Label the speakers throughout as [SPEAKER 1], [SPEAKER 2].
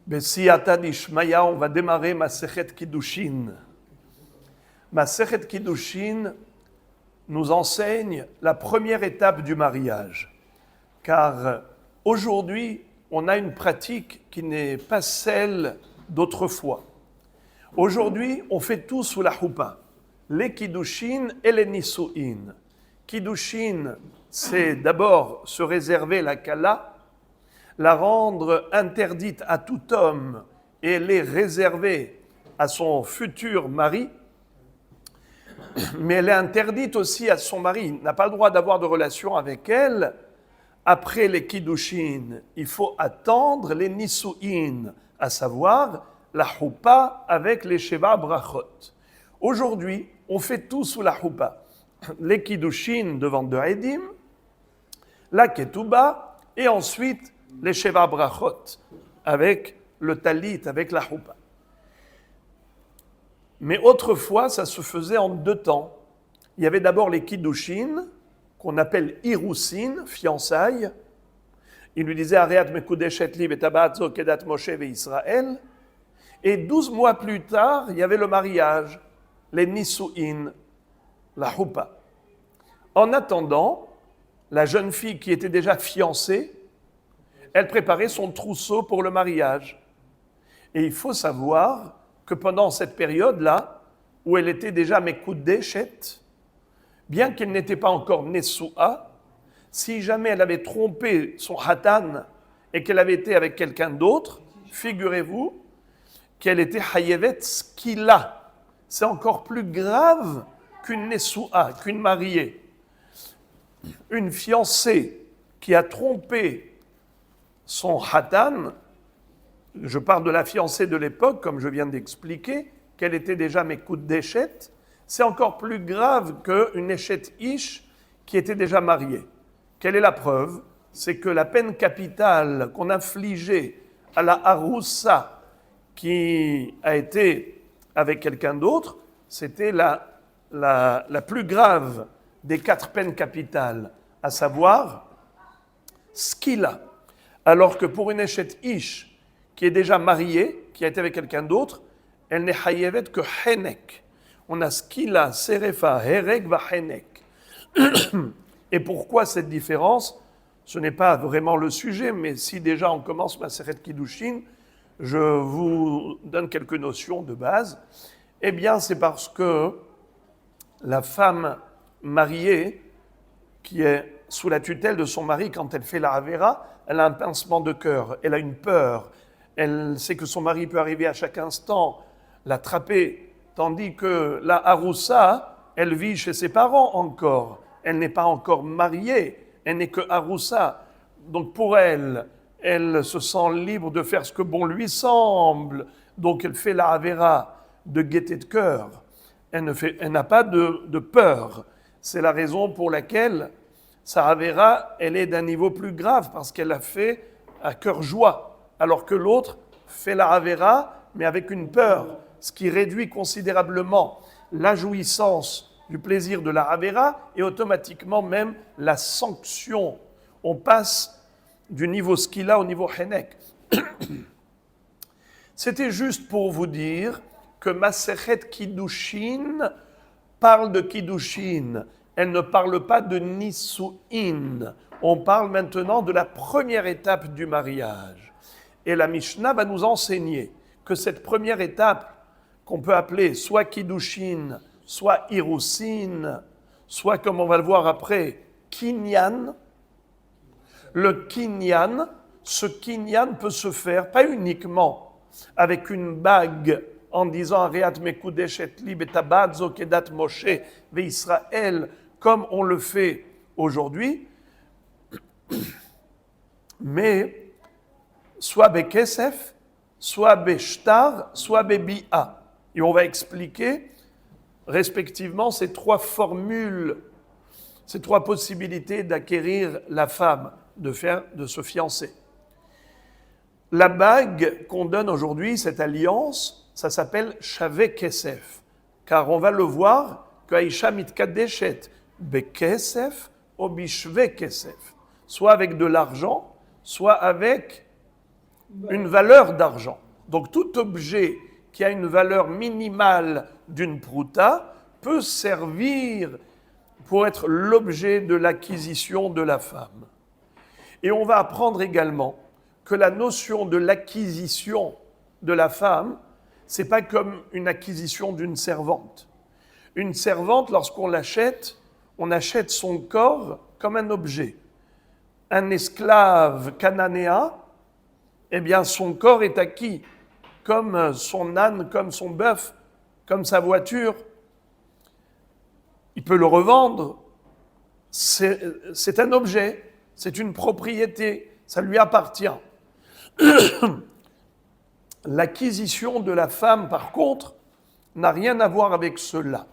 [SPEAKER 1] B'siyata d'Ishmaya, on va démarrer Masechet Kiddushin. Masechet Kiddushin nous enseigne la première étape du mariage. Car aujourd'hui, on a une pratique qui n'est pas celle d'autrefois. Aujourd'hui, on fait tout sous la choupa. Les Kiddushin et les Nisu'in. Kiddushin, c'est d'abord se réserver la kala, la rendre interdite à tout homme et les réserver à son futur mari, mais elle est interdite aussi à son mari. Il n'a pas le droit d'avoir de relation avec elle. Après les Kiddushin, il faut attendre les Nisu'in, à savoir la choupa avec les Sheva Brachot. Aujourd'hui, on fait tout sous la choupa. Les Kiddushin devant deux Edim, la Ketouba, et ensuite les Sheva Brachot, avec le talit, avec la choupa. Mais autrefois, ça se faisait en deux temps. Il y avait d'abord les Kiddushin, qu'on appelle Irousin, fiançailles. Il lui disait Areat mekudeshet li betabat zo kedat Moshe ve Israël. Et 12 mois plus tard, il y avait le mariage, les Nisu'in, la choupa. En attendant, la jeune fille qui était déjà fiancée, elle préparait son trousseau pour le mariage. Et il faut savoir que pendant cette période-là, où elle était déjà Mekudeshet, bien qu'elle n'était pas encore Nesu'a, si jamais elle avait trompé son Hatan et qu'elle avait été avec quelqu'un d'autre, figurez-vous qu'elle était Hayevet Skila. C'est encore plus grave qu'une Nesu'a, qu'une mariée. Une fiancée qui a trompé son Hatan, je parle de la fiancée de l'époque, comme je viens d'expliquer, qu'elle était déjà Mekudeshet, c'est encore plus grave qu'une Eshet Ish qui était déjà mariée. Quelle est la preuve? C'est que la peine capitale qu'on infligeait à la Haroussa qui a été avec quelqu'un d'autre, c'était la plus grave des 4 peines capitales, à savoir Skila. Alors que pour une Eshet Ish qui est déjà mariée, qui a été avec quelqu'un d'autre, elle n'est hayevet que Henek. On a Skila, Serefa, Herek, va Henek. Et pourquoi cette différence? Ce n'est pas vraiment le sujet, mais si déjà on commence Masechet Kiddushin, je vous donne quelques notions de base. Eh bien, c'est parce que la femme mariée, qui est sous la tutelle de son mari, quand elle fait la Havera, elle a un pincement de cœur, elle a une peur, elle sait que son mari peut arriver à chaque instant, l'attraper, tandis que la Haroussa, elle vit chez ses parents encore, elle n'est pas encore mariée, elle n'est que Haroussa. Donc pour elle, elle se sent libre de faire ce que bon lui semble, donc elle fait la Havera de gaieté de cœur, elle n'a pas de peur. C'est la raison pour laquelle sa Havera, elle est d'un niveau plus grave, parce qu'elle l'a fait à cœur joie, alors que l'autre fait la Havera, mais avec une peur, ce qui réduit considérablement la jouissance du plaisir de la Havera et automatiquement même la sanction. On passe du niveau Skila au niveau Henek. C'était juste pour vous dire que Masechet Kiddushin parle de Kiddushin. Elle ne parle pas de Nisu'in. On parle maintenant de la première étape du mariage. Et la Mishnah va nous enseigner que cette première étape, qu'on peut appeler soit Kiddushin, soit Irousin, soit, comme on va le voir après, Kinyan. Le Kinyan, ce Kinyan peut se faire pas uniquement avec une bague en disant Areat mekudeshet li betabat zo kedat Moshe ve Israël, comme on le fait aujourd'hui, mais soit bekesef, soit beshtar, soit bebi'a. Et on va expliquer respectivement ces 3 formules, ces 3 possibilités d'acquérir la femme, de se fiancer. La bague qu'on donne aujourd'hui, cette alliance, ça s'appelle Shave Kesef, car on va le voir que Aïcha mitkadeshet bekesef ou bishve kesef, soit avec de l'argent, soit avec une valeur d'argent. Donc tout objet qui a une valeur minimale d'une prouta peut servir pour être l'objet de l'acquisition de la femme. Et on va apprendre également que la notion de l'acquisition de la femme, ce n'est pas comme une acquisition d'une servante. Une servante, lorsqu'on l'achète, on achète son corps comme un objet. Un esclave cananéen, eh bien son corps est acquis, comme son âne, comme son bœuf, comme sa voiture. Il peut le revendre. C'est un objet, c'est une propriété, ça lui appartient. L'acquisition de la femme, par contre, n'a rien à voir avec cela.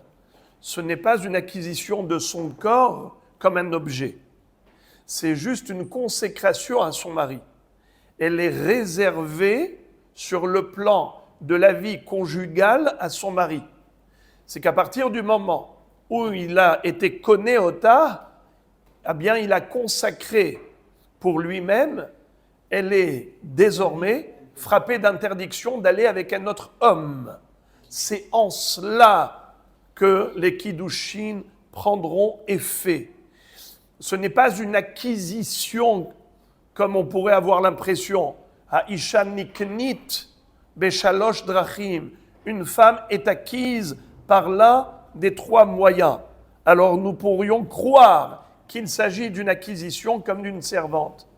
[SPEAKER 1] Ce n'est pas une acquisition de son corps comme un objet. C'est juste une consécration à son mari. Elle est réservée sur le plan de la vie conjugale à son mari. C'est qu'à partir du moment où il a été konéota, eh bien, il a consacré pour lui-même, elle est désormais frappée d'interdiction d'aller avec un autre homme. C'est en cela que les kiddushin prendront effet. Ce n'est pas une acquisition comme on pourrait avoir l'impression. Ha'isha niknit beshalosh drachim. Une femme est acquise par l'un des trois moyens. Alors nous pourrions croire qu'il s'agit d'une acquisition comme d'une servante.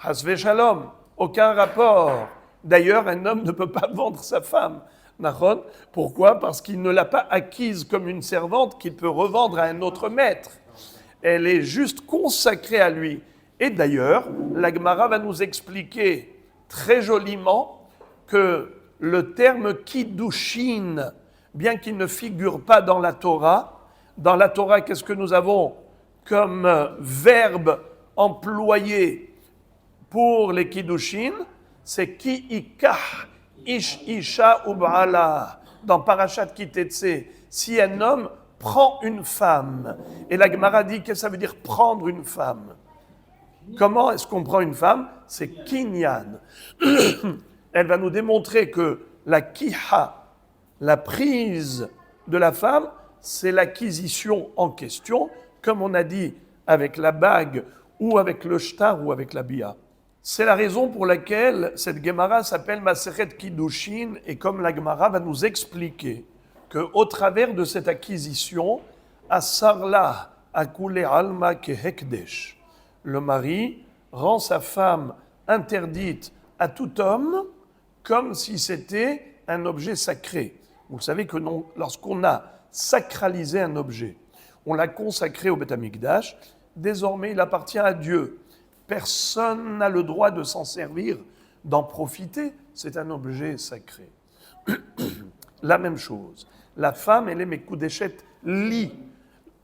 [SPEAKER 1] Hasve shalom, aucun rapport. D'ailleurs, un homme ne peut pas vendre sa femme. Nahon. Pourquoi ? Parce qu'il ne l'a pas acquise comme une servante qu'il peut revendre à un autre maître. Elle est juste consacrée à lui. Et d'ailleurs, la Gemara va nous expliquer très joliment que le terme kiddushin, bien qu'il ne figure pas dans la Torah, qu'est-ce que nous avons comme verbe employé pour les kiddushin ? C'est ki ikah ish isha ub'ala. Dans Parashat Kitetse, si un homme prend une femme, et la Gemara dit que ça veut dire prendre une femme. Comment est-ce qu'on prend une femme ? C'est kinyan. Elle va nous démontrer que la kiha, la prise de la femme, c'est l'acquisition en question, comme on a dit avec la bague ou avec le shtar ou avec la bia. C'est la raison pour laquelle cette Gemara s'appelle Masechet Kiddushin, et comme la Gemara va nous expliquer qu'au travers de cette acquisition, Asarla akule alma kehekdesh, le mari rend sa femme interdite à tout homme comme si c'était un objet sacré. Vous savez que lorsqu'on a sacralisé un objet, on l'a consacré au Beth Amikdash, désormais il appartient à Dieu. Personne n'a le droit de s'en servir, d'en profiter. C'est un objet sacré. La même chose. La femme, elle est Mekudeshet li.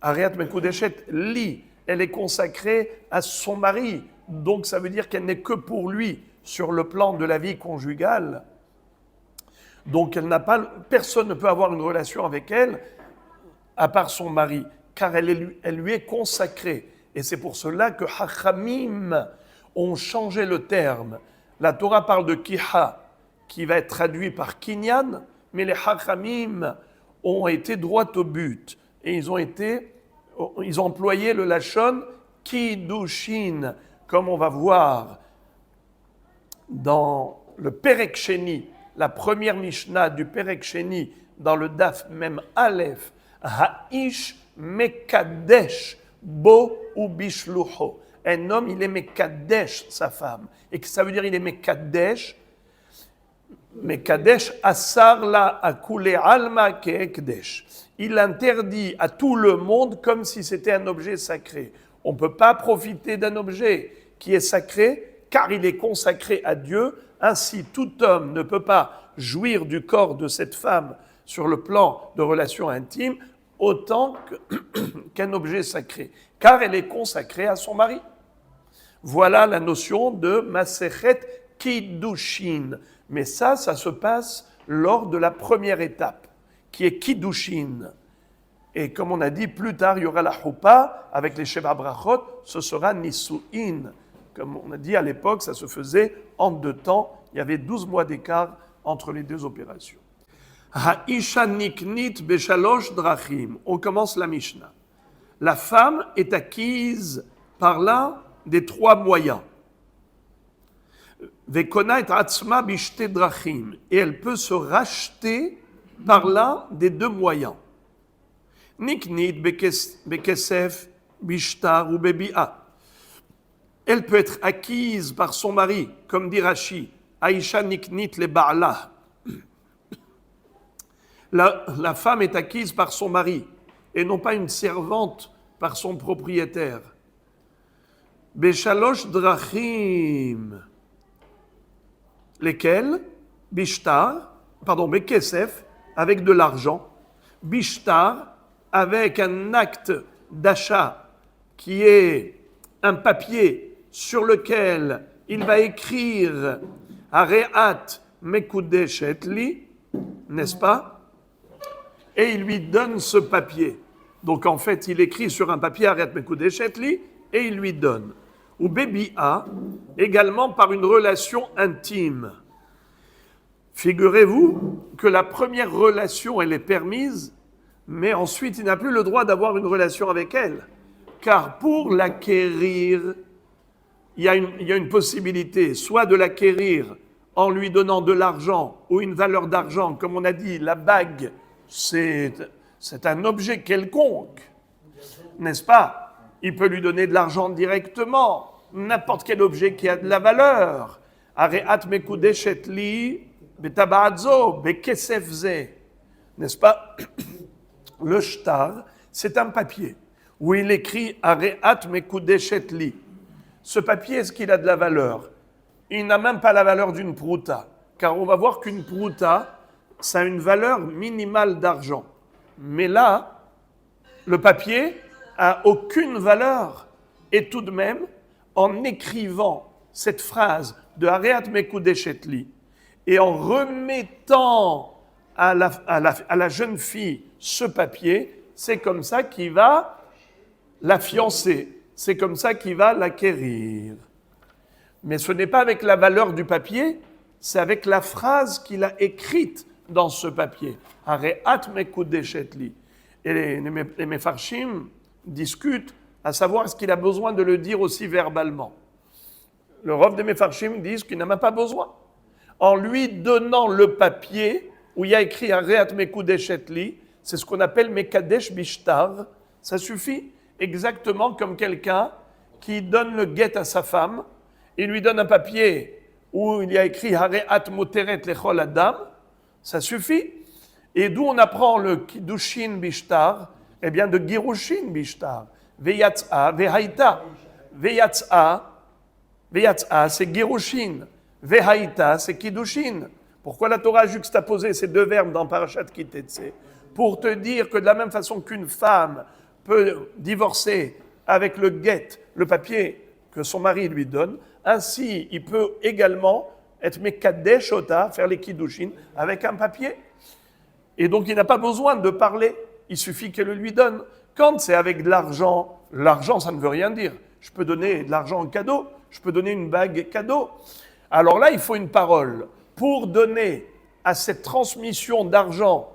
[SPEAKER 1] Ariat Mekudeshet li. Elle est consacrée à son mari. Donc ça veut dire qu'elle n'est que pour lui sur le plan de la vie conjugale. Donc personne ne peut avoir une relation avec elle à part son mari, car elle lui est consacrée. Et c'est pour cela que Hachamim ont changé le terme. La Torah parle de kiha, qui va être traduit par kinyan, mais les Hachamim ont été droit au but. Et ils ont employé le lashon kiddushin, comme on va voir dans le Perek Sheni, la première Mishnah du Perek Sheni, dans le Daf Mem Aleph, Ha'ish Mekadesh Bo ou Bishlucho. Un homme, il est Mekadesh, sa femme. Et que ça veut dire il est Mekadesh Asar la Akule Alma Keekdesh. Il interdit à tout le monde comme si c'était un objet sacré. On ne peut pas profiter d'un objet qui est sacré car il est consacré à Dieu. Ainsi, tout homme ne peut pas jouir du corps de cette femme sur le plan de relations intimes autant qu'un objet sacré, car elle est consacrée à son mari. Voilà la notion de Masechet Kiddushin. Mais ça se passe lors de la première étape, qui est Kiddushin. Et comme on a dit, plus tard, il y aura la Choupa, avec les Sheva Brachot, ce sera Nisu'in. Comme on a dit à l'époque, ça se faisait en 2 temps, Il y avait 12 mois d'écart entre les deux opérations. Ha'isha niknit beshalosh drachim. On commence la Mishnah. La femme est acquise par l'un des 3 moyens. Vekona et atzma bishte drachim. Et elle peut se racheter par l'un des 2 moyens. Niknit bekesef bishtar ou bebi'a. Elle peut être acquise par son mari, comme dit Rashi, Aïcha niknit le ba'la. La femme est acquise par son mari, et non pas une servante par son propriétaire. Beshalosh drachim. Lesquels? Bekesef, avec de l'argent. Bishtar, avec un acte d'achat qui est un papier sur lequel il va écrire Areat Mekudeshet li, n'est-ce pas? Et il lui donne ce papier. Donc en fait, il écrit sur un papier Areat Mekudeshet li et il lui donne. Ou Bebi'a, également par une relation intime. Figurez-vous que la première relation, elle est permise, mais ensuite, il n'a plus le droit d'avoir une relation avec elle. Car pour l'acquérir, il y a une possibilité, soit de l'acquérir en lui donnant de l'argent ou une valeur d'argent. Comme on a dit, la bague, c'est un objet quelconque, n'est-ce pas? Il peut lui donner de l'argent directement, n'importe quel objet qui a de la valeur. Areat mekudeshet li betabaadzo bekesef ze, n'est-ce pas? Le shtar, c'est un papier où il écrit Areat mekudeshet li. Ce papier, est-ce qu'il a de la valeur? Il n'a même pas la valeur d'une prouta, car on va voir qu'une prouta, ça a une valeur minimale d'argent. Mais là, le papier a aucune valeur. Et tout de même, en écrivant cette phrase de Areat mekudeshet li et en remettant à la jeune fille ce papier, c'est comme ça qu'il va la fiancer. C'est comme ça qu'il va l'acquérir. Mais ce n'est pas avec la valeur du papier, c'est avec la phrase qu'il a écrite dans ce papier. Areat mekudeshet li. Et les mefarshim discutent à savoir est-ce qu'il a besoin de le dire aussi verbalement. Le Rav des mefarshim disent qu'il n'a même pas besoin. En lui donnant le papier où il y a écrit Areat mekudeshet li, c'est ce qu'on appelle mekadesh bishtar, ça suffit. Exactement comme quelqu'un qui donne le guet à sa femme, il lui donne un papier où il y a écrit Hareat moteret lechol adam, ça suffit. Et d'où on apprend le kiddushin bishtar? Eh bien de girushin bishtar. Veyatza, vehaïta. Veyatza, c'est girushin. Vehaïta, c'est kiddushin. Pourquoi la Torah a juxtaposé ces 2 verbes dans Parashat Kitetse? Pour te dire que de la même façon qu'une femme peut divorcer avec le guet, le papier que son mari lui donne, ainsi il peut également être mekadesh ota, faire les kiddushin avec un papier. Et donc il n'a pas besoin de parler, il suffit qu'elle le lui donne. Quand c'est avec de l'argent, l'argent ça ne veut rien dire. Je peux donner de l'argent en cadeau, je peux donner une bague cadeau. Alors là il faut une parole. Pour donner à cette transmission d'argent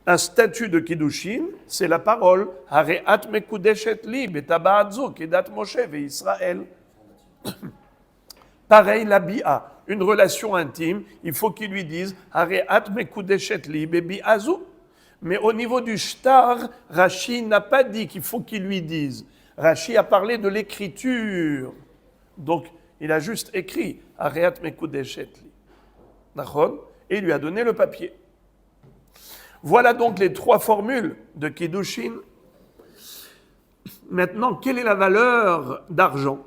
[SPEAKER 1] un statut de Kiddushin, c'est la parole Hareat mekudeshet li betabaadzo kedat Moshe ve Israël. Pareil, la bi'a, une relation intime, il faut qu'il lui dise Hareat mekudeshet li bebi'azu. Mais au niveau du shtar, Rashi n'a pas dit qu'il faut qu'il lui dise. Rashi a parlé de l'écriture. Donc, il a juste écrit Hareat mekudeshet li. D'accord? Et il lui a donné le papier. Voilà donc les 3 formules de Kiddushin. Maintenant, quelle est la valeur d'argent?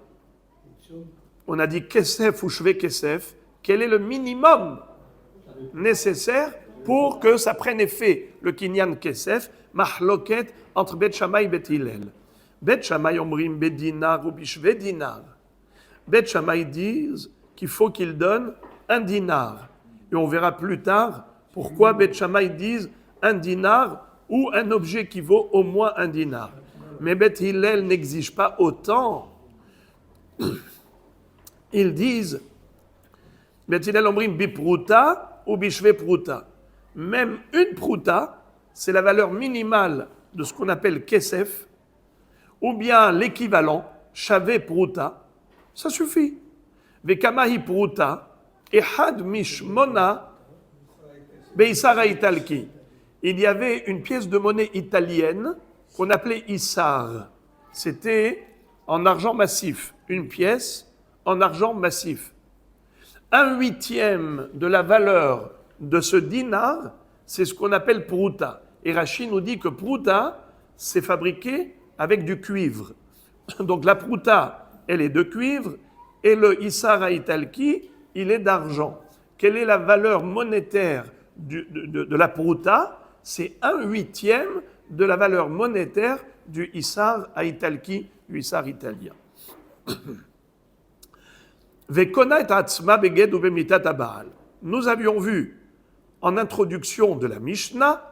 [SPEAKER 1] On a dit kesef ou shve kesef. Quel est le minimum nécessaire pour que ça prenne effet? Le kinyan kesef, mahloket entre Bet Shammai et Bet Hillel. Bet Shammai omrim bedinar ou bishve dinar. Bet Shammai disent qu'il faut qu'il donne 1 dinar. Et on verra plus tard pourquoi Bet Shammai disent 1 dinar ou un objet qui vaut au moins 1 dinar. Mais Bet Hillel n'exige pas autant. Ils disent Betzilel omrim bipruta ou bishve pruta. Même une pruta, c'est la valeur minimale de ce qu'on appelle kesef, ou bien l'équivalent, shave pruta, ça suffit. Vekamahi pruta, ehad mishmona beisara italki. Il y avait une pièce de monnaie italienne qu'on appelait Issar. C'était en argent massif, une pièce en argent massif. 1/8 de la valeur de ce dinar, c'est ce qu'on appelle pruta. Et Rashi nous dit que pruta, c'est fabriqué avec du cuivre. Donc la pruta, elle est de cuivre, et le Issar Italki, il est d'argent. Quelle est la valeur monétaire de la pruta? C'est 1/8 de la valeur monétaire du Issar Italki, du Issar italien. Nous avions vu en introduction de la Mishnah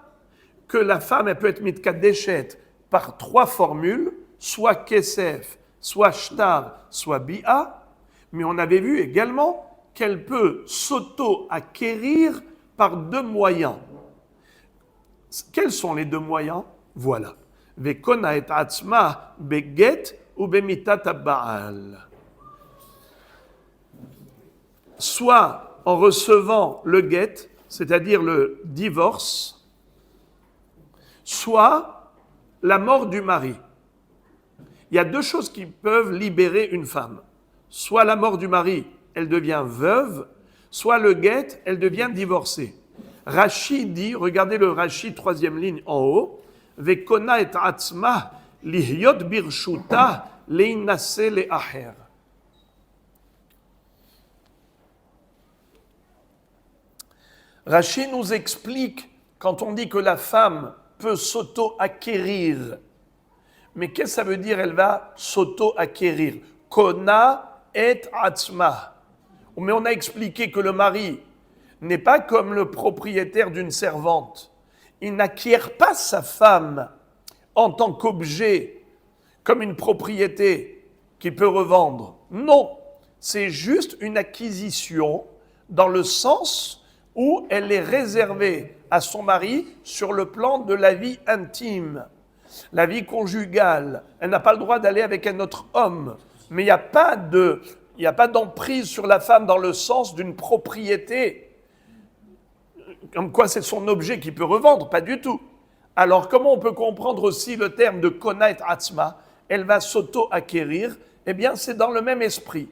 [SPEAKER 1] que la femme elle peut être mitkadeshet par 3 formules, soit kesef, soit shtar, soit bi'a, mais on avait vu également qu'elle peut s'auto-acquérir par 2 moyens. Quels sont les 2 moyens? Voilà. Vekona et atzma beget ou bemitat baal. Soit en recevant le get, c'est-à-dire le divorce, soit la mort du mari. Il y a 2 choses qui peuvent libérer une femme. Soit la mort du mari, elle devient veuve, soit le get, elle devient divorcée. Rashi dit, regardez le Rashi, 3e ligne en haut, Vekona et atzma lihyot birshuta leinase leaher. Rashi nous explique, quand on dit que la femme peut s'auto-acquérir, mais qu'est-ce que ça veut dire, elle va s'auto-acquérir? Kona et atzma. Mais on a expliqué que le mari n'est pas comme le propriétaire d'une servante. Il n'acquiert pas sa femme en tant qu'objet, comme une propriété qu'il peut revendre. Non, c'est juste une acquisition dans le sens où elle est réservée à son mari sur le plan de la vie intime, la vie conjugale. Elle n'a pas le droit d'aller avec un autre homme, mais il n'y a pas d'emprise sur la femme dans le sens d'une propriété, comme quoi c'est son objet qu'il peut revendre, pas du tout. Alors comment on peut comprendre aussi le terme de kona et atzma? Elle va s'auto-acquérir. Eh bien c'est dans le même esprit.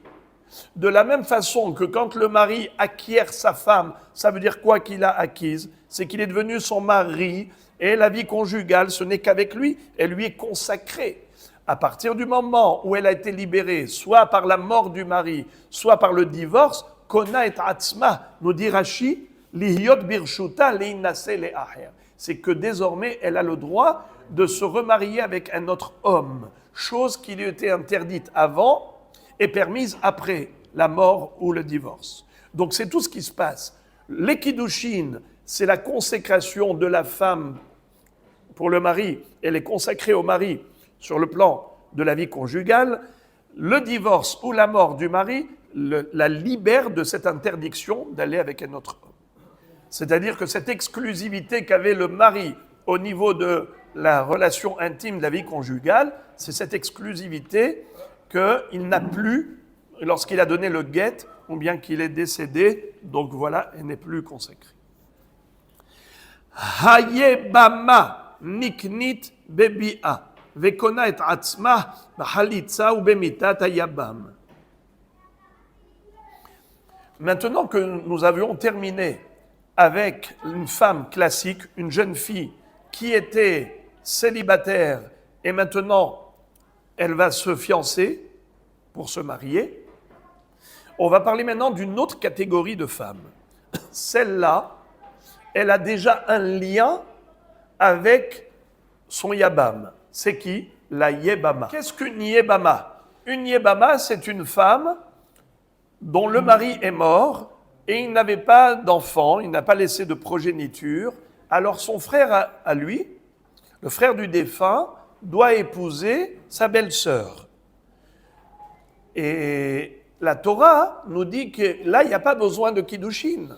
[SPEAKER 1] De la même façon que quand le mari acquiert sa femme, ça veut dire quoi qu'il a acquise? C'est qu'il est devenu son mari et la vie conjugale, ce n'est qu'avec lui, elle lui est consacrée. À partir du moment où elle a été libérée, soit par la mort du mari, soit par le divorce, kona et atzma, nous dit Rashi, lihyot birshuta leinase leaher. C'est que désormais, elle a le droit de se remarier avec un autre homme, chose qui lui était interdite avant et permise après la mort ou le divorce. Donc c'est tout ce qui se passe. L'Ekidushin, c'est la consécration de la femme pour le mari. Elle est consacrée au mari sur le plan de la vie conjugale. Le divorce ou la mort du mari la libère de cette interdiction d'aller avec un autre homme. C'est-à-dire que cette exclusivité qu'avait le mari au niveau de la relation intime de la vie conjugale, c'est cette exclusivité qu'il n'a plus lorsqu'il a donné le guet ou bien qu'il est décédé. Donc voilà, elle n'est plus consacrée. Hayebama niknit bebi'a vekona et atzma bahalitza ou bemitat hayabam. Maintenant que nous avions terminé avec une femme classique, une jeune fille qui était célibataire et maintenant elle va se fiancer pour se marier, on va parler maintenant d'une autre catégorie de femmes. Celle-là, elle a déjà un lien avec son yabam. C'est qui? La yébama. Qu'est-ce qu'une yébama? Une yébama, c'est une femme dont le mari est mort et il n'avait pas d'enfant, il n'a pas laissé de progéniture. Alors son frère à lui, le frère du défunt, doit épouser sa belle-sœur. Et la Torah nous dit que là, il n'y a pas besoin de Kiddushin.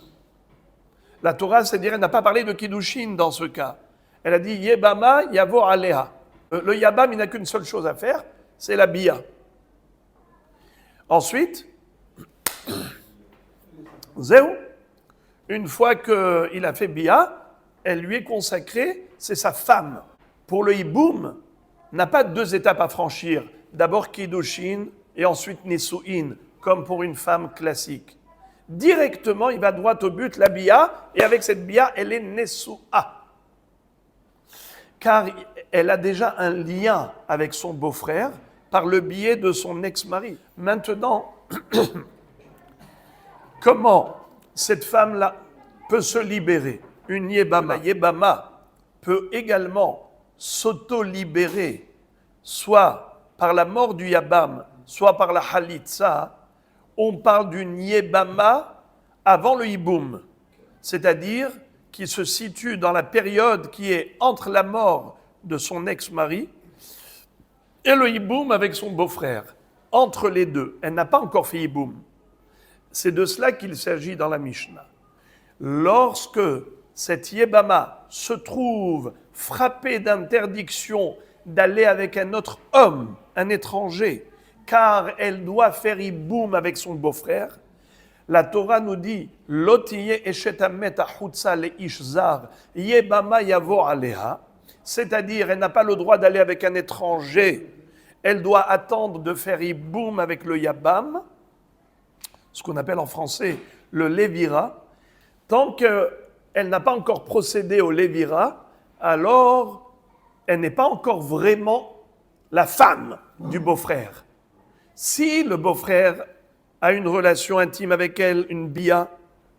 [SPEAKER 1] La Torah, c'est-à-dire, elle n'a pas parlé de Kiddushin dans ce cas. Elle a dit Yebama Yavo Aleha. Le Yabam, il n'a qu'une seule chose à faire, c'est la Bia. Ensuite, Zéou, une fois qu'il a fait Bia, elle lui est consacrée, c'est sa femme. Pour le Hiboum, n'a pas deux étapes à franchir. D'abord Kiddushin et ensuite Nisu'in, comme pour une femme classique. Directement, il va droit au but, la Bia, et avec cette Bia, elle est Nesu'a. Car elle a déjà un lien avec son beau-frère par le biais de son ex-mari. Maintenant, comment cette femme-là peut se libérer? Une Yebama. Yebama peut également s'auto-libérer, soit par la mort du Yabam, soit par la Halitza. On parle d'une Yebama avant le Hiboum, c'est-à-dire qui se situe dans la période qui est entre la mort de son ex-mari et le Hiboum avec son beau-frère. Entre les deux, elle n'a pas encore fait Hiboum. C'est de cela qu'il s'agit dans la Mishnah. Lorsque cette Yebama se trouve frappée d'interdiction d'aller avec un autre homme, un étranger, car elle doit faire Hiboum avec son beau-frère, la Torah nous dit « Lotiye eshetamet achutza leish zar, Yebama yavo aleha » c'est-à-dire elle n'a pas le droit d'aller avec un étranger, elle doit attendre de faire Hiboum avec le Yabam, ce qu'on appelle en français le Lévira. Tant qu'elle n'a pas encore procédé au Lévira, alors elle n'est pas encore vraiment la femme du beau-frère. Si le beau-frère a une relation intime avec elle, une bia,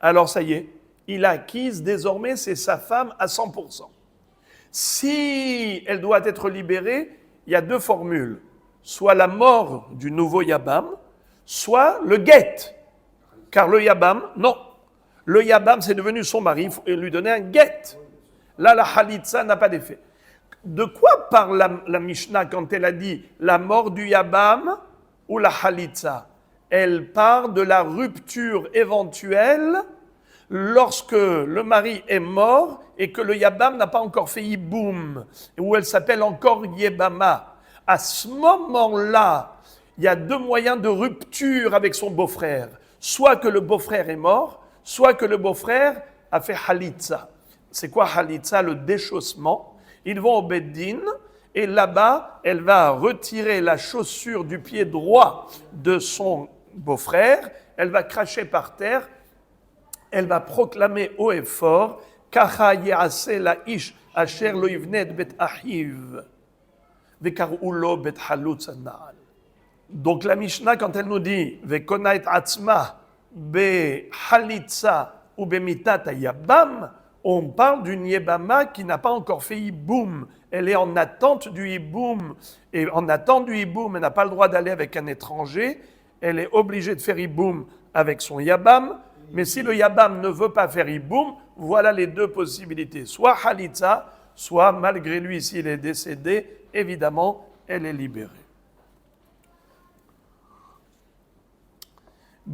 [SPEAKER 1] alors ça y est, il a acquise désormais, c'est sa femme à 100%. Si elle doit être libérée, il y a deux formules. Soit la mort du nouveau Yabam, soit le guet. Car le Yabam, non. Le Yabam, c'est devenu son mari, il faut lui donner un guet. Là, la Halitza n'a pas d'effet. De quoi parle la Mishnah quand elle a dit la mort du Yabam ou la Halitza? Elle parle de la rupture éventuelle lorsque le mari est mort et que le Yabam n'a pas encore fait Hiboum, où elle s'appelle encore Yebama. À ce moment-là, il y a deux moyens de rupture avec son beau-frère. Soit que le beau-frère est mort, soit que le beau-frère a fait Halitza. C'est quoi Halitza? Le déchaussement. Ils vont au Beddin et là-bas, elle va retirer la chaussure du pied droit de son beau-frère, elle va cracher par terre, elle va proclamer haut et fort Kacha ya'ase la ish asher lo yivnet bet ahiv vekar'u lo bet halutz na'al. Donc la Mishnah, quand elle nous dit Vekona et atzma be halitza ou be mitat yabam, on parle d'une Yebama qui n'a pas encore fait Hiboum. Elle est en attente du Hiboum. Et en attente du Hiboum, elle n'a pas le droit d'aller avec un étranger. Elle est obligée de faire Hiboum avec son Yabam. Mais si le Yabam ne veut pas faire Hiboum, voilà les deux possibilités. Soit Halitza, soit malgré lui, s'il est décédé, évidemment, elle est libérée.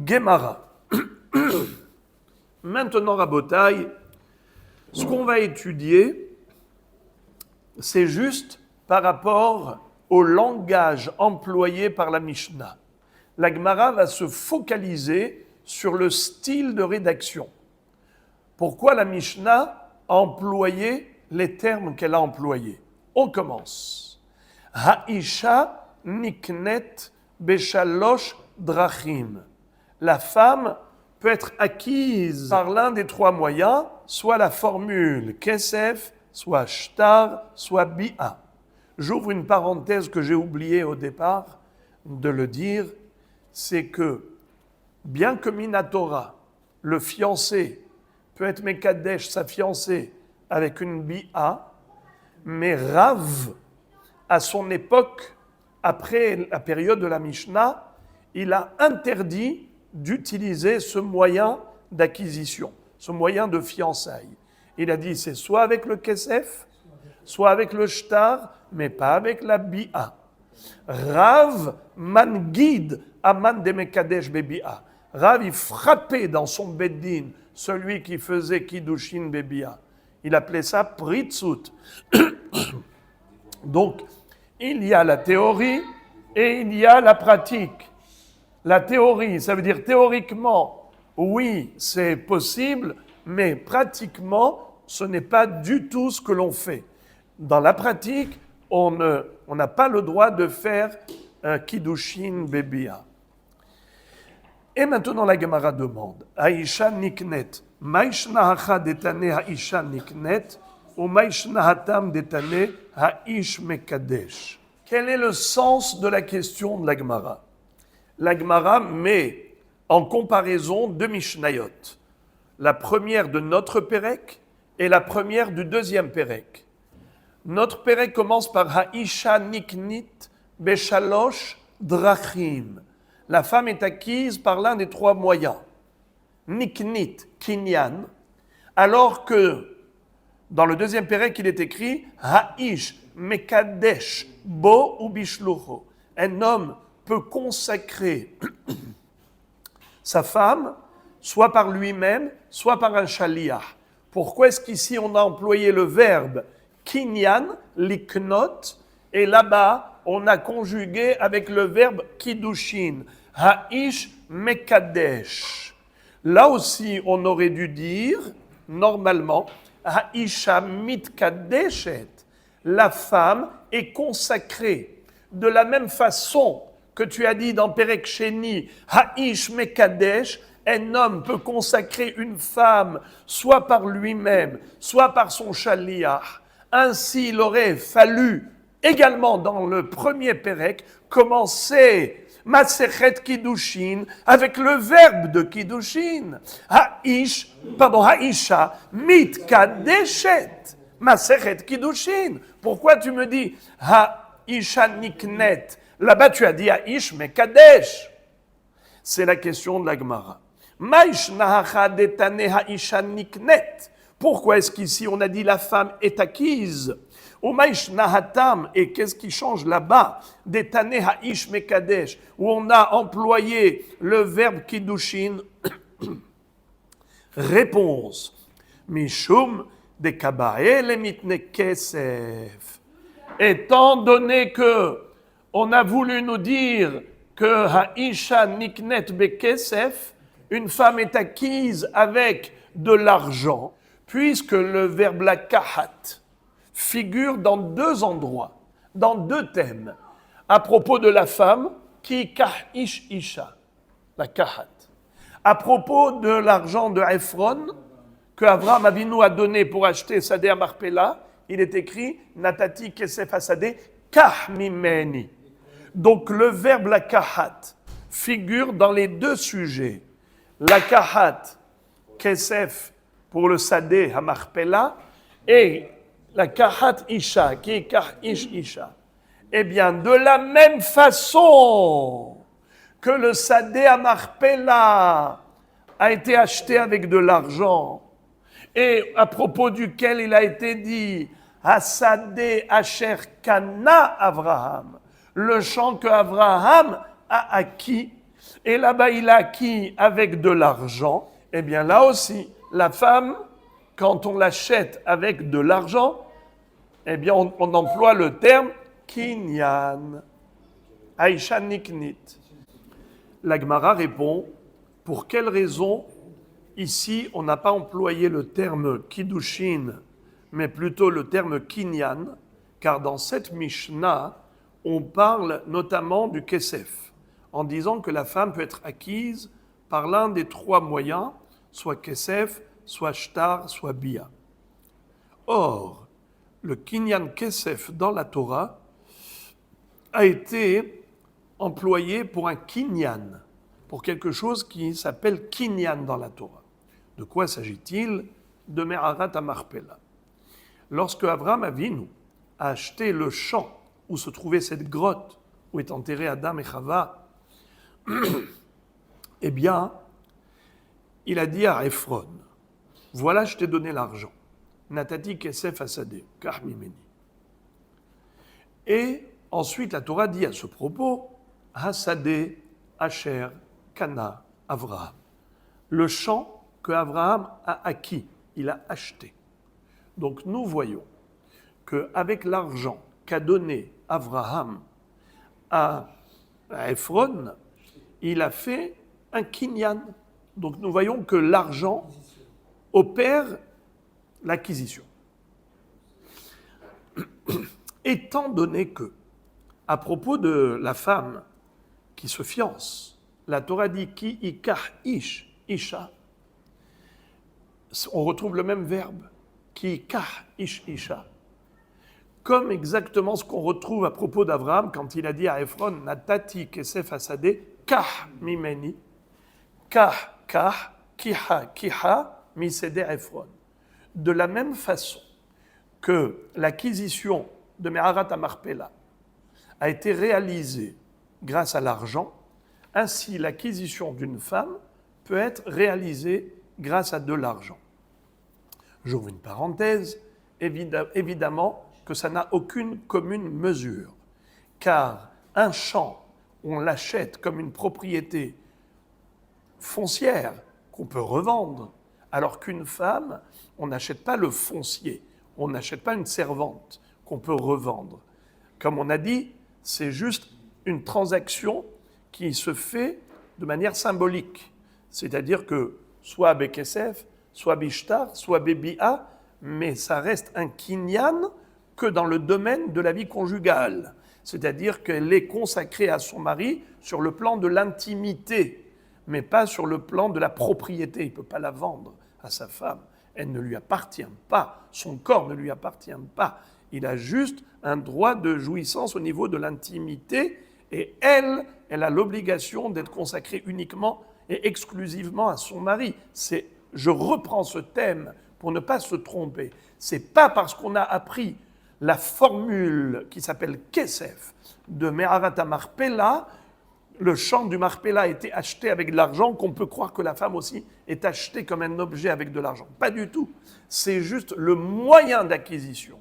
[SPEAKER 1] Gemara. Maintenant, Rabotai, ce qu'on va étudier, c'est juste par rapport au langage employé par la Mishnah. La Gemara va se focaliser sur le style de rédaction. Pourquoi la Mishnah a employé les termes qu'elle a employés? On commence. Ha'isha niknet beshalosh drachim. La femme peut être acquise par l'un des trois moyens, soit la formule kesef, soit shtar, soit bi'a. J'ouvre une parenthèse que j'ai oublié au départ de le dire, c'est que bien que Minatora, le fiancé, peut être Mekadesh, sa fiancée, avec une bi'a, mais Rav, à son époque, après la période de la Mishnah, il a interdit d'utiliser ce moyen d'acquisition, ce moyen de fiançailles. Il a dit c'est soit avec le kesef, soit avec le shtar, mais pas avec la bi'a. Rav mangid aman de mekadesh bebia. Rav, il frappait dans son beddin celui qui faisait kiddushin bebia. Il appelait ça pritzut. Donc, il y a la théorie et il y a la pratique. La théorie, ça veut dire théoriquement, oui, c'est possible, mais pratiquement, ce n'est pas du tout ce que l'on fait. Dans la pratique, on n'a pas le droit de faire un kiddushin bebia. Et maintenant, la Gemara demande, Aisha niknet, maishnahacha detane haisha niknet, ou maishnahatam detane haish mekadesh. Quel est le sens de la question de la Gemara? La Gemara met en comparaison deux Mishnayot. La première de notre Pérec et la première du deuxième Pérec. Notre Pérec commence par Haisha niknit beshalosh drachim. La femme est acquise par l'un des trois moyens. Niknit, kinyan, alors que dans le deuxième Pérec, il est écrit Haish mekadesh bo ou bishlucho. Un homme peut consacrer sa femme, soit par lui-même, soit par un shaliach. Pourquoi est-ce qu'ici on a employé le verbe kinyan, liknot, et là-bas on a conjugué avec le verbe kiddushin, haish mekadesh. Là aussi on aurait dû dire, normalement, haisha mitkadeshet, la femme est consacrée. De la même façon que tu as dit dans Perek Sheni, haish mekadesh, un homme peut consacrer une femme soit par lui-même, soit par son shaliach. Ainsi, il aurait fallu également dans le premier Pérec commencer Masechet Kiddushin avec le verbe de Kiddushin. Haisha mitkadeshet. Masechet Kiddushin. Pourquoi tu me dis Haisha niknet? Là-bas tu as dit Haish mekadesh. C'est la question de la Gemara. Maishnahacha detane haisha niknet. Pourquoi est-ce qu'ici on a dit la femme est acquise? Ou maishnahatam, et qu'est-ce qui change là-bas? Detane haish mekadesh, où on a employé le verbe kiddushin. Réponse. Mishum de kabael emitne kesef. Étant donné que on a voulu nous dire que haisha niknet bekesef, une femme est acquise avec de l'argent, puisque le verbe la kahat figure dans deux endroits, dans deux thèmes, à propos de la femme qui kahish isha, la kahat, à propos de l'argent de Ephron que Avraham Avinu a donné pour acheter Sadeh à Marpella, il est écrit Natati kesef hasadeh kah mimeni. Donc le verbe la kahat figure dans les deux sujets. La kahat, kesef pour le sadeh à Marpella, et la kahat isha, qui est kahish isha. Eh bien, de la même façon que le sadeh à Marpella a été acheté avec de l'argent, et à propos duquel il a été dit Hasadeh asher kana Avraham, le champ que Avraham a acquis, et là-bas il a acquis avec de l'argent, eh bien là aussi, la femme, quand on l'achète avec de l'argent, eh bien on emploie le terme kinyan, Aisha niknit. La Gemara répond, pour quelle raison ici on n'a pas employé le terme kiddushin, mais plutôt le terme kinyan, car dans cette Mishnah, on parle notamment du kesef, en disant que la femme peut être acquise par l'un des trois moyens, soit kesef, soit shtar, soit bia. Or, le kinyan kesef dans la Torah a été employé pour un kinyan, pour quelque chose qui s'appelle kinyan dans la Torah. De quoi s'agit-il? De Me'arat à Marpella. Lorsque Avraham Avinu a acheté le champ où se trouvait cette grotte où est enterré Adam et Chava, eh bien, il a dit à Ephron, voilà, je t'ai donné l'argent. Natati kesef hasadeh, kah mimeni. Et ensuite, la Torah dit à ce propos, Hasadeh, Asher, Kana, Avraham. Le champ que Abraham a acquis, il a acheté. Donc nous voyons qu'avec l'argent qu'a donné Abraham à Ephron, il a fait un kinyan. Donc nous voyons que l'argent opère l'acquisition. Étant donné que, à propos de la femme qui se fiance, la Torah dit ki ikah ish, isha, on retrouve le même verbe, ki ikah ish, isha, comme exactement ce qu'on retrouve à propos d'Abraham quand il a dit à Ephron, natati kesef hasadeh, kah mimeni, kah, kiha, kiha, misede Ephron. De la même façon que l'acquisition de Meharat Amarpela a été réalisée grâce à l'argent, ainsi l'acquisition d'une femme peut être réalisée grâce à de l'argent. J'ouvre une parenthèse, évidemment que ça n'a aucune commune mesure, car un champ, on l'achète comme une propriété foncière qu'on peut revendre, alors qu'une femme, on n'achète pas le foncier, on n'achète pas une servante qu'on peut revendre. Comme on a dit, c'est juste une transaction qui se fait de manière symbolique. C'est-à-dire que soit Bekesef, soit Bishtar, soit Bebia, mais ça reste un kinyan que dans le domaine de la vie conjugale. C'est-à-dire qu'elle est consacrée à son mari sur le plan de l'intimité, mais pas sur le plan de la propriété. Il ne peut pas la vendre à sa femme. Elle ne lui appartient pas. Son corps ne lui appartient pas. Il a juste un droit de jouissance au niveau de l'intimité et elle a l'obligation d'être consacrée uniquement et exclusivement à son mari. Je reprends ce thème pour ne pas se tromper. C'est pas parce qu'on a appris la formule qui s'appelle Kesef de Meharat Marpella, le champ du Marpella a été acheté avec de l'argent, qu'on peut croire que la femme aussi est achetée comme un objet avec de l'argent. Pas du tout. C'est juste le moyen d'acquisition.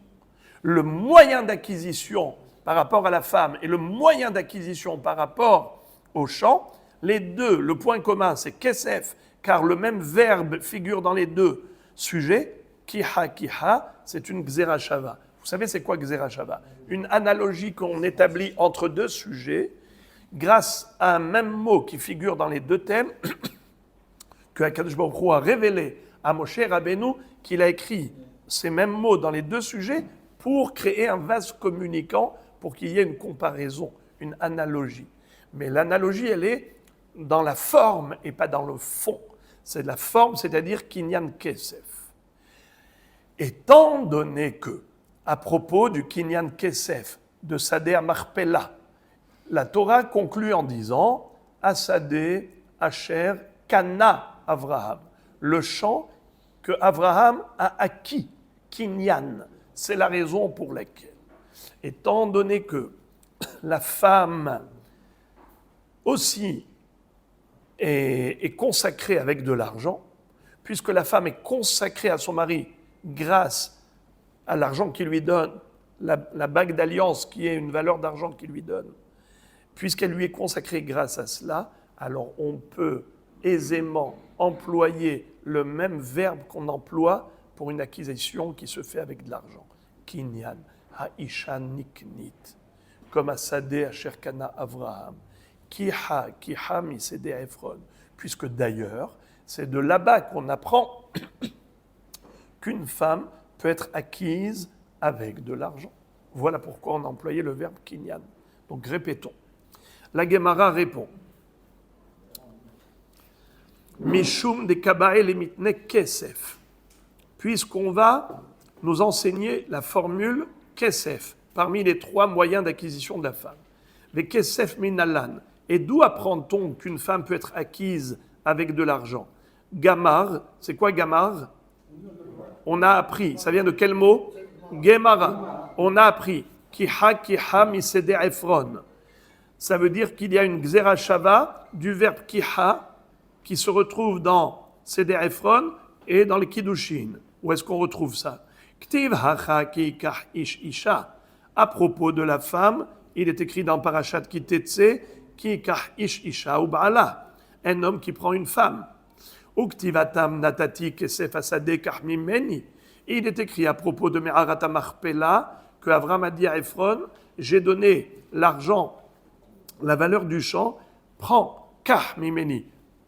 [SPEAKER 1] Le moyen d'acquisition par rapport à la femme et le moyen d'acquisition par rapport au champ, les deux, le point commun, c'est Kesef, car le même verbe figure dans les deux sujets. Kiha, kiha, c'est une Xerashava. Vous savez, c'est quoi Xerashava? Une analogie qu'on établit entre deux sujets grâce à un même mot qui figure dans les deux thèmes que Akadosh Baruch Hu a révélé à Moshe Rabbeinu, qu'il a écrit ces mêmes mots dans les deux sujets pour créer un vase communicant, pour qu'il y ait une comparaison, une analogie. Mais l'analogie, elle est dans la forme et pas dans le fond. C'est de la forme, c'est-à-dire Kinyan Kesef. Étant donné que, à propos du Kinyan Kesef, de Sadeh Marpella, la Torah conclut en disant Hasadeh, Asher, Kana, Avraham. Le champ que Avraham a acquis, Kinyan. C'est la raison pour laquelle, étant donné que la femme aussi est consacrée avec de l'argent, puisque la femme est consacrée à son mari grâce à l'argent qu'il lui donne, la bague d'alliance qui est une valeur d'argent qu'il lui donne, puisqu'elle lui est consacrée grâce à cela, alors on peut aisément employer le même verbe qu'on emploie pour une acquisition qui se fait avec de l'argent. Kinyan, ha'isha niknit, comme à Sadeh, Asher Kana, Avraham. Kiha, misede Ephron. Puisque d'ailleurs, c'est de là-bas qu'on apprend qu'une femme peut être acquise avec de l'argent. Voilà pourquoi on a employé le verbe kinyan. Donc répétons. La Gemara répond. Mishum de Kabael emitne kesef. Puisqu'on va nous enseigner la formule kesef parmi les trois moyens d'acquisition de la femme. Les kesef minalan. Et d'où apprend-on qu'une femme peut être acquise avec de l'argent? Gamar, c'est quoi Gamar? On a appris, ça vient de quel mot? Gemara. On a appris kiha misede Ephron. Ça veut dire qu'il y a une Xerashava du verbe kiha qui se retrouve dans Seder Ephron et dans les Kiddushin. Où est-ce qu'on retrouve ça? Ktiv hacha ki kah ish isha. À propos de la femme il est écrit dans Parashat Kitetse, Ki kach ish isha ou ba'ala, un homme qui prend une femme. Uktivatam natati kesef asade kach mimeni. Il est écrit à propos de Me'arat HaMachpelah que Avram a dit à Ephron, j'ai donné l'argent, la valeur du champ, prends kach mimeni.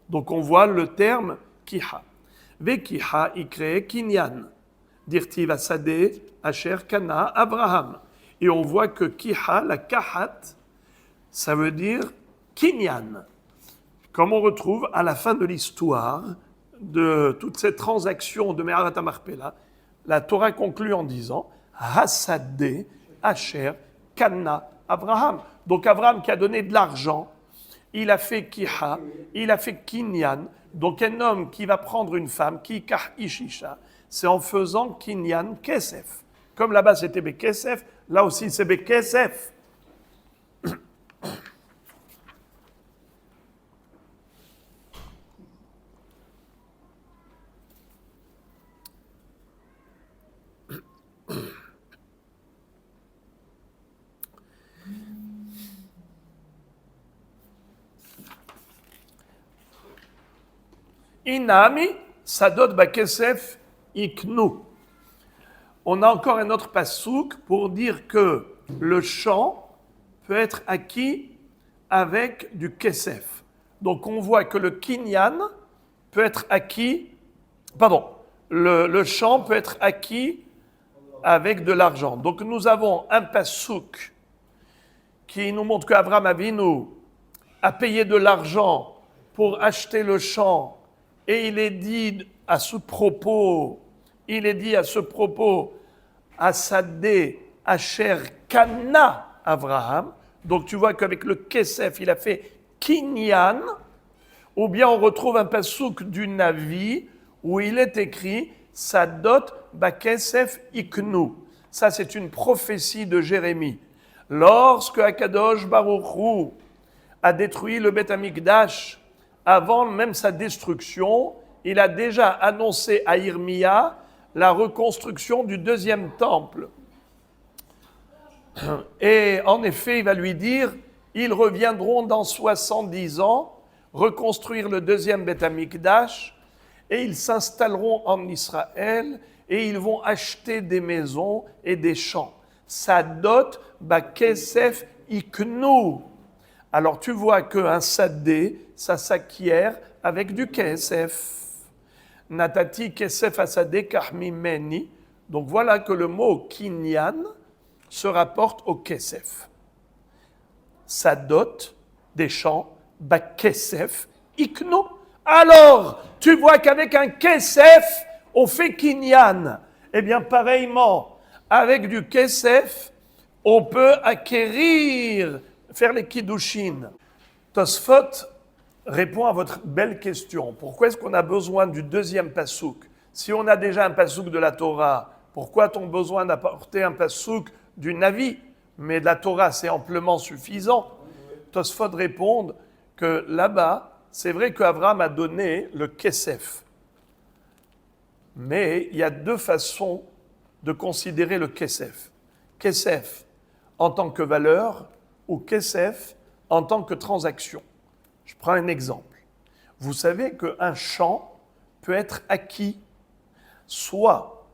[SPEAKER 1] Donc on voit le terme kiha. Vekiha ikre kinyan. Dirtiv asade asher kana Abraham. Et on voit que kiha, la kahat, ça veut dire kinyan. Comme on retrouve à la fin de l'histoire de toutes ces transactions de Me'arat HaMachpelah, la Torah conclut en disant Hasadeh Asher Kana Abraham. Donc Abraham qui a donné de l'argent, il a fait kiha, il a fait kinyan. Donc un homme qui va prendre une femme, ki kach ishisha, c'est en faisant kinyan kesef. Comme là-bas c'était bekesef, là aussi c'est bekesef. Inami, sadot bakesef iknu. On a encore un autre passouk pour dire que le champ peut être acquis avec du kesef. Donc on voit que le kinyan peut être acquis, le champ peut être acquis avec de l'argent. Donc nous avons un passouk qui nous montre qu'Abraham Avinu a payé de l'argent pour acheter le champ. Et il est dit à ce propos, Asadeh Asher Kana Abraham. Donc tu vois qu'avec le Kesef, il a fait Kinyan. Ou bien on retrouve un passouk du Navi où il est écrit Sadot Bakesef Iknu. Ça c'est une prophétie de Jérémie. Lorsque Akadosh Baruch Hu a détruit le Beth Amikdash, avant même sa destruction, il a déjà annoncé à Irmia la reconstruction du deuxième temple. Et en effet, il va lui dire, ils reviendront dans 70 ans, reconstruire le deuxième Beth Amikdash, et ils s'installeront en Israël, et ils vont acheter des maisons et des champs. Sadot bakesef iknu. Alors tu vois qu'un sadé, ça s'acquiert avec du kesef. Natati kesef asadé kahmimeni. Donc voilà que le mot kinyan se rapporte au kesef. Sadot, des champs, bakesef, iknu. Alors, tu vois qu'avec un kesef, on fait kinyan. Eh bien, pareillement, avec du kesef, on peut acquérir, faire les kiddushin. Tosfot répond à votre belle question. Pourquoi est-ce qu'on a besoin du deuxième passouk? Si on a déjà un passouk de la Torah, pourquoi a-t-on besoin d'apporter un passouk du Navi? Mais de la Torah, c'est amplement suffisant. Tosfot répond que là-bas, c'est vrai qu'Abraham a donné le kesef. Mais il y a deux façons de considérer le kesef. Kesef en tant que valeur ou kesef en tant que transaction. Je prends un exemple. Vous savez qu'un champ peut être acquis soit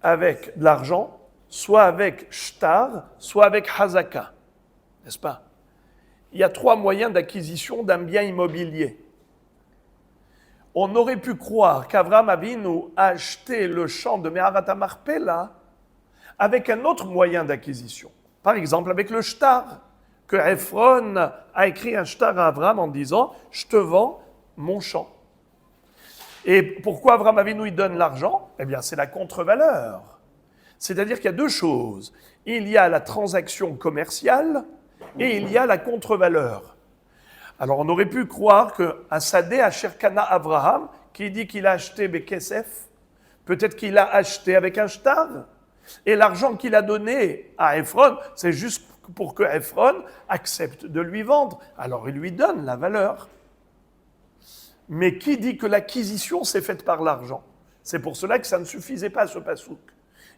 [SPEAKER 1] avec de l'argent, soit avec shtar, soit avec hazaka. N'est-ce pas? Il y a trois moyens d'acquisition d'un bien immobilier. On aurait pu croire qu'Abraham Avinu a acheté le champ de Me'arat HaMachpelah avec un autre moyen d'acquisition. Par exemple, avec le shtar, que Ephron a écrit un shtar à Abraham en disant « Je te vends mon champ ». Et pourquoi Abraham Avinu il donne l'argent? Eh bien, c'est la contre-valeur. C'est-à-dire qu'il y a deux choses. Il y a la transaction commerciale et il y a la contre-valeur. Alors, on aurait pu croire qu'un Sadeh Asher Kana Abraham, qui dit qu'il a acheté Bekesef, peut-être qu'il a acheté avec un shtar. Et l'argent qu'il a donné à Ephron, c'est juste pour que Ephron accepte de lui vendre. Alors, il lui donne la valeur. Mais qui dit que l'acquisition s'est faite par l'argent? C'est pour cela que ça ne suffisait pas, ce passouk.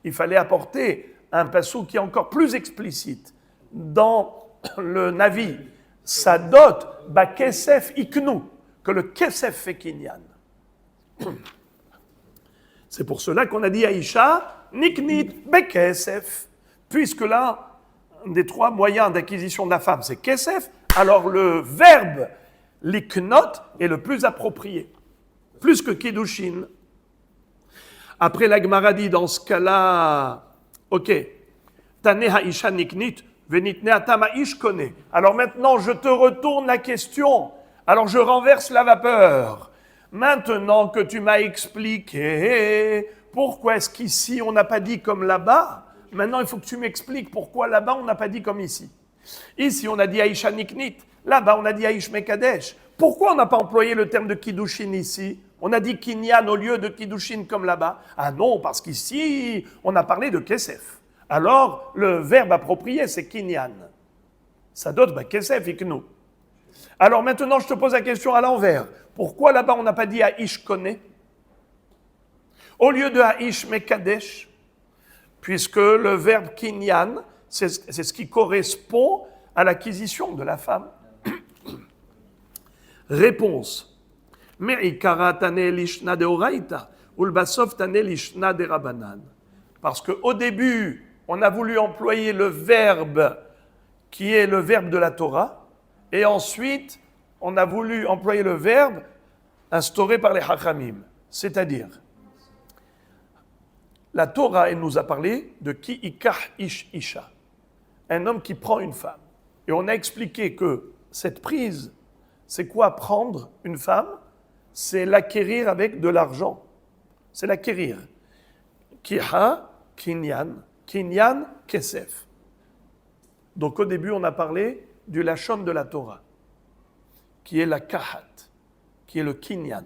[SPEAKER 1] Il fallait apporter un passouk qui est encore plus explicite. dans le Navi sa dot, ba kesef iknu, que le kesef fait kinyan. C'est pour cela qu'on a dit Aïcha, niknit bekesef. Puisque là, un des trois moyens d'acquisition de la femme, c'est kesef, alors le verbe liknot est le plus approprié. Plus que kiddushin. Après la Gemara dit dans ce cas-là, ok, tane haïcha niknit, venitne atama ish kone. Alors maintenant, je te retourne la question. Alors je renverse la vapeur. Maintenant que tu m'as expliqué pourquoi est-ce qu'ici on n'a pas dit comme là-bas, maintenant il faut que tu m'expliques pourquoi là-bas on n'a pas dit comme ici. Ici on a dit haïcha niknit, là-bas on a dit haïsh mekadesh. Pourquoi on n'a pas employé le terme de kiddushin ici? On a dit kinyan au lieu de kiddushin comme là-bas. Ah non, parce qu'ici, on a parlé de kesef. Alors, le verbe approprié, c'est kinyan. Ça donne kesef iknu. Alors maintenant, je te pose la question à l'envers. Pourquoi là-bas, on n'a pas dit haïsh kone au lieu de haïsh mekadesh? Puisque le verbe kinyan, c'est ce qui correspond à l'acquisition de la femme. Réponse. Parce qu'au début, on a voulu employer le verbe qui est le verbe de la Torah, et ensuite, on a voulu employer le verbe instauré par les Hachamim. C'est-à-dire, la Torah, elle nous a parlé de ki ikah ish isha, un homme qui prend une femme. Et on a expliqué que cette prise, c'est quoi prendre une femme? C'est l'acquérir avec de l'argent. C'est l'acquérir. Kiha, kinyan, kinyan, kesef. Donc au début, on a parlé du lachon de la Torah, qui est la kahat, qui est le kinyan.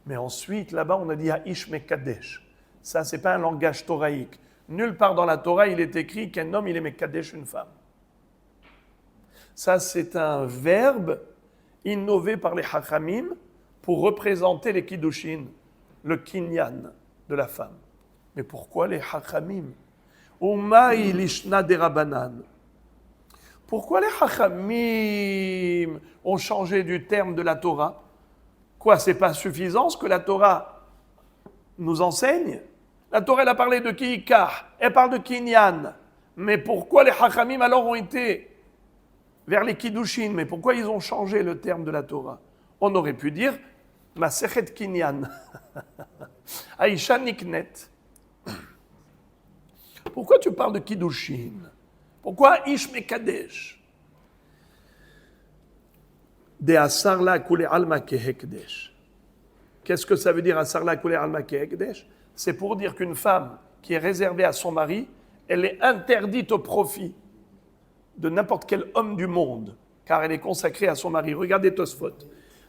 [SPEAKER 1] Mais ensuite, là-bas, on a dit haïsh mekadesh. Ça, c'est pas un langage toraïque. Nulle part dans la Torah, il est écrit qu'un homme, il est mekadesh une femme. Ça, c'est un verbe innové par les hachamim pour représenter les kiddushin, le kinyan de la femme. Mais pourquoi les hachamim? Umaï lishna derabanan. Pourquoi les hachamim ont changé du terme de la Torah? Quoi, c'est pas suffisant ce que la Torah nous enseigne? La Torah, elle a parlé de kiikah, elle parle de kinyan. Mais pourquoi les hachamim alors ont été vers les kiddushin? Mais pourquoi ils ont changé le terme de la Torah? On aurait pu dire Masechet kinyan, Aïcha niknet. Pourquoi tu parles de kiddushin? Pourquoi ish mekadesh? De asarla kule alma kehekdesh. Qu'est-ce que ça veut dire asarla kule alma kehekdesh? C'est pour dire qu'une femme qui est réservée à son mari, elle est interdite au profit de n'importe quel homme du monde, car elle est consacrée à son mari. Regardez Tosfot.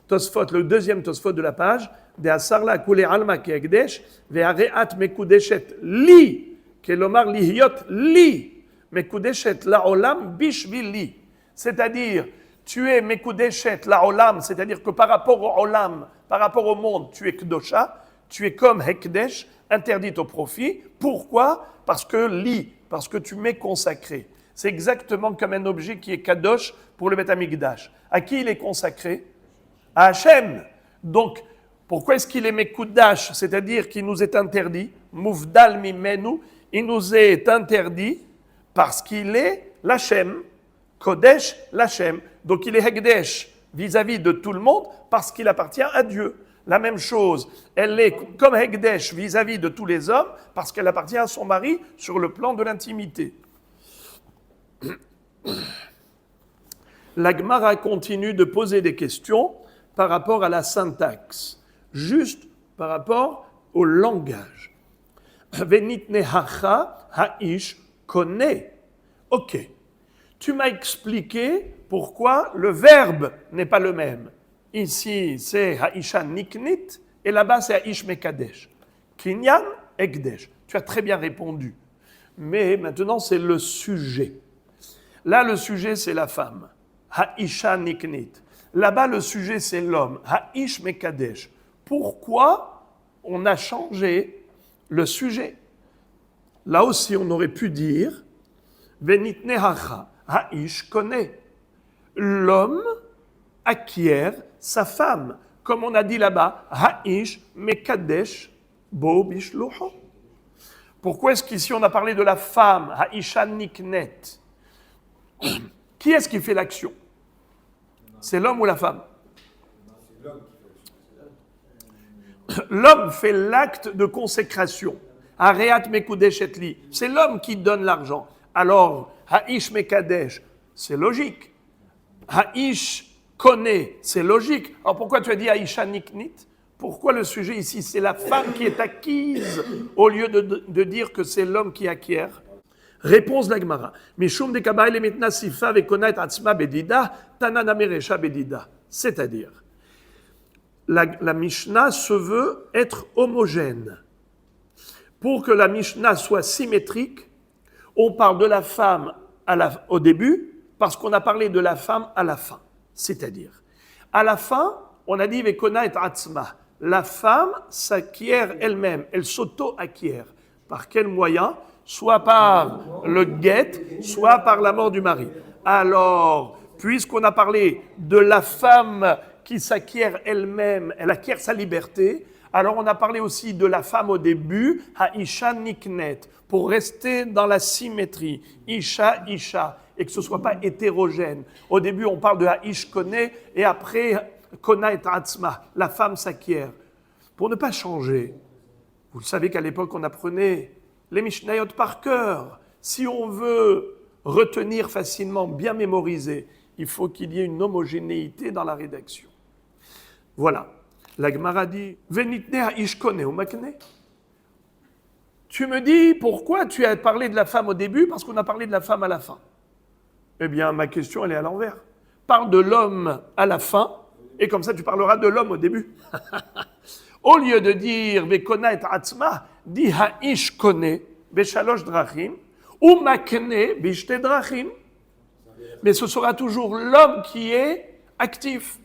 [SPEAKER 1] Tosfot, le deuxième Tosfot de la page, de asarla kule alma kehekdesh, ve'areat mekudeshet li, kelomar lihiot li, mekudeshet laolam bishvili. C'est-à-dire, tu es mekudeshet laolam, c'est-à-dire que par rapport au olam, par rapport au monde, tu es kdosha, tu es comme hekdesh, interdite au profit. Pourquoi? Parce que tu m'es consacré. C'est exactement comme un objet qui est kadosh pour le Beth Amikdash. À qui il est consacré? À Hachem. Donc, pourquoi est-ce qu'il est mekudash, c'est-à-dire qu'il nous est interdit? Mufdal mimenu, il nous est interdit parce qu'il est l'Hachem, Kodesh l'Hachem. Donc il est Hekdesh vis-à-vis de tout le monde parce qu'il appartient à Dieu. La même chose, elle est comme Hekdesh vis-à-vis de tous les hommes parce qu'elle appartient à son mari sur le plan de l'intimité. La Gemara continue de poser des questions par rapport à la syntaxe, juste par rapport au langage. Venitne hacha ha'ish connaît. Ok. Tu m'as expliqué pourquoi le verbe n'est pas le même. Ici, c'est ha'isha niknit, et là-bas, c'est ha'ish mekadesh. Kinyan, ekdesh. Tu as très bien répondu. Mais maintenant, c'est le sujet. Là, le sujet, c'est la femme. Ha'isha niknit. Là-bas, le sujet, c'est l'homme. Ha'ish mekadesh. Pourquoi on a changé le sujet? Là aussi, on aurait pu dire Venitne hacha, ha'ish connaît. L'homme acquiert sa femme. Comme on a dit là-bas, ha'ish mekadesh bo bishloho. Pourquoi est-ce qu'ici on a parlé de la femme, ha'isha niknet? Qui est-ce qui fait l'action? C'est l'homme ou la femme? L'homme fait l'acte de consécration. Areat mekudesh etli. C'est l'homme qui donne l'argent. Alors, ha'ish mekadesh, c'est logique. Ha'ish connaît, c'est logique. Alors pourquoi tu as dit haisha niknit? Pourquoi le sujet ici, c'est la femme qui est acquise au lieu de dire que c'est l'homme qui acquiert? Réponse d'Agmara. Mishum de kabaï le mitna sifa vekona et atzma bedida, tanana meresha bedida. C'est-à-dire, la Mishnah se veut être homogène. Pour que la Mishnah soit symétrique, on parle de la femme au début, parce qu'on a parlé de la femme à la fin. C'est-à-dire, à la fin, on a dit vekona et atzma. La femme s'acquiert elle-même, elle s'auto-acquiert. Par quel moyen? Soit par le guet, soit par la mort du mari. Alors, puisqu'on a parlé de la femme qui s'acquiert elle-même, elle acquiert sa liberté, alors on a parlé aussi de la femme au début, haisha niknet, pour rester dans la symétrie, isha, isha, et que ce ne soit pas hétérogène. Au début, on parle de ha'ish connaît, et après, kona et atzma, la femme s'acquiert. Pour ne pas changer, vous savez qu'à l'époque, on apprenait les Mishnayot par cœur. Si on veut retenir facilement, bien mémoriser, il faut qu'il y ait une homogénéité dans la rédaction. Voilà. La Gemara dit Venitne ha'ish kone ou makne. Tu me dis pourquoi tu as parlé de la femme au début, parce qu'on a parlé de la femme à la fin. Eh bien, ma question, elle est à l'envers. Parle de l'homme à la fin, et comme ça, tu parleras de l'homme au début. Au lieu de dire Vekona et Atzma, dis Ha'ish Kone, Beshalosh Drachim, ou Makne, Bishte Drachim. Mais ce sera toujours l'homme qui est actif.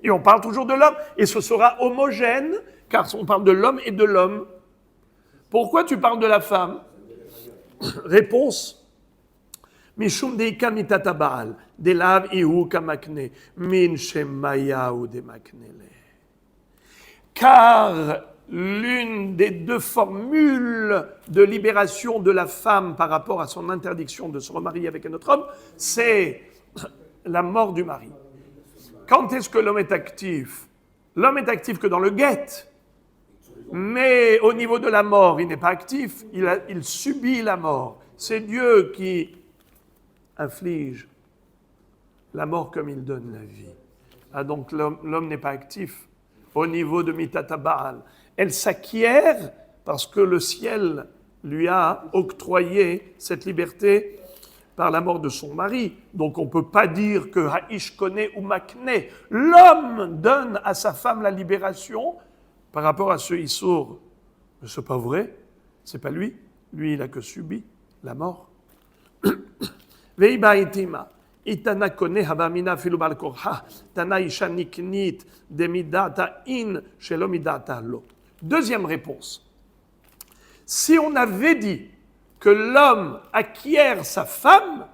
[SPEAKER 1] Et on parle toujours de l'homme. Et ce sera homogène, car on parle de l'homme et de l'homme. Pourquoi tu parles de la femme? Réponse. Mishum deika mitata Baal, delav ihu kamakne, min shemaya ou de maknele. Car l'une des deux formules de libération de la femme par rapport à son interdiction de se remarier avec un autre homme, c'est la mort du mari. Quand est-ce que l'homme est actif? L'homme est actif que dans le guet. Mais au niveau de la mort, il n'est pas actif, il subit la mort. C'est Dieu qui inflige la mort comme il donne la vie. Ah, donc l'homme n'est pas actif au niveau de Mitata Baal. Elle s'acquiert parce que le ciel lui a octroyé cette liberté par la mort de son mari. Donc on ne peut pas dire que Ha'ish Kone ou Makne, l'homme donne à sa femme la libération par rapport à ce Issour. Mais ce n'est pas vrai, ce n'est pas lui. Lui, il n'a que subi la mort. Veiba itima. Itana kone habamina filu bal korha, tana isha niknit demidata in shelomidata lo. Deuxième réponse. Si on avait dit que l'homme acquiert sa femme,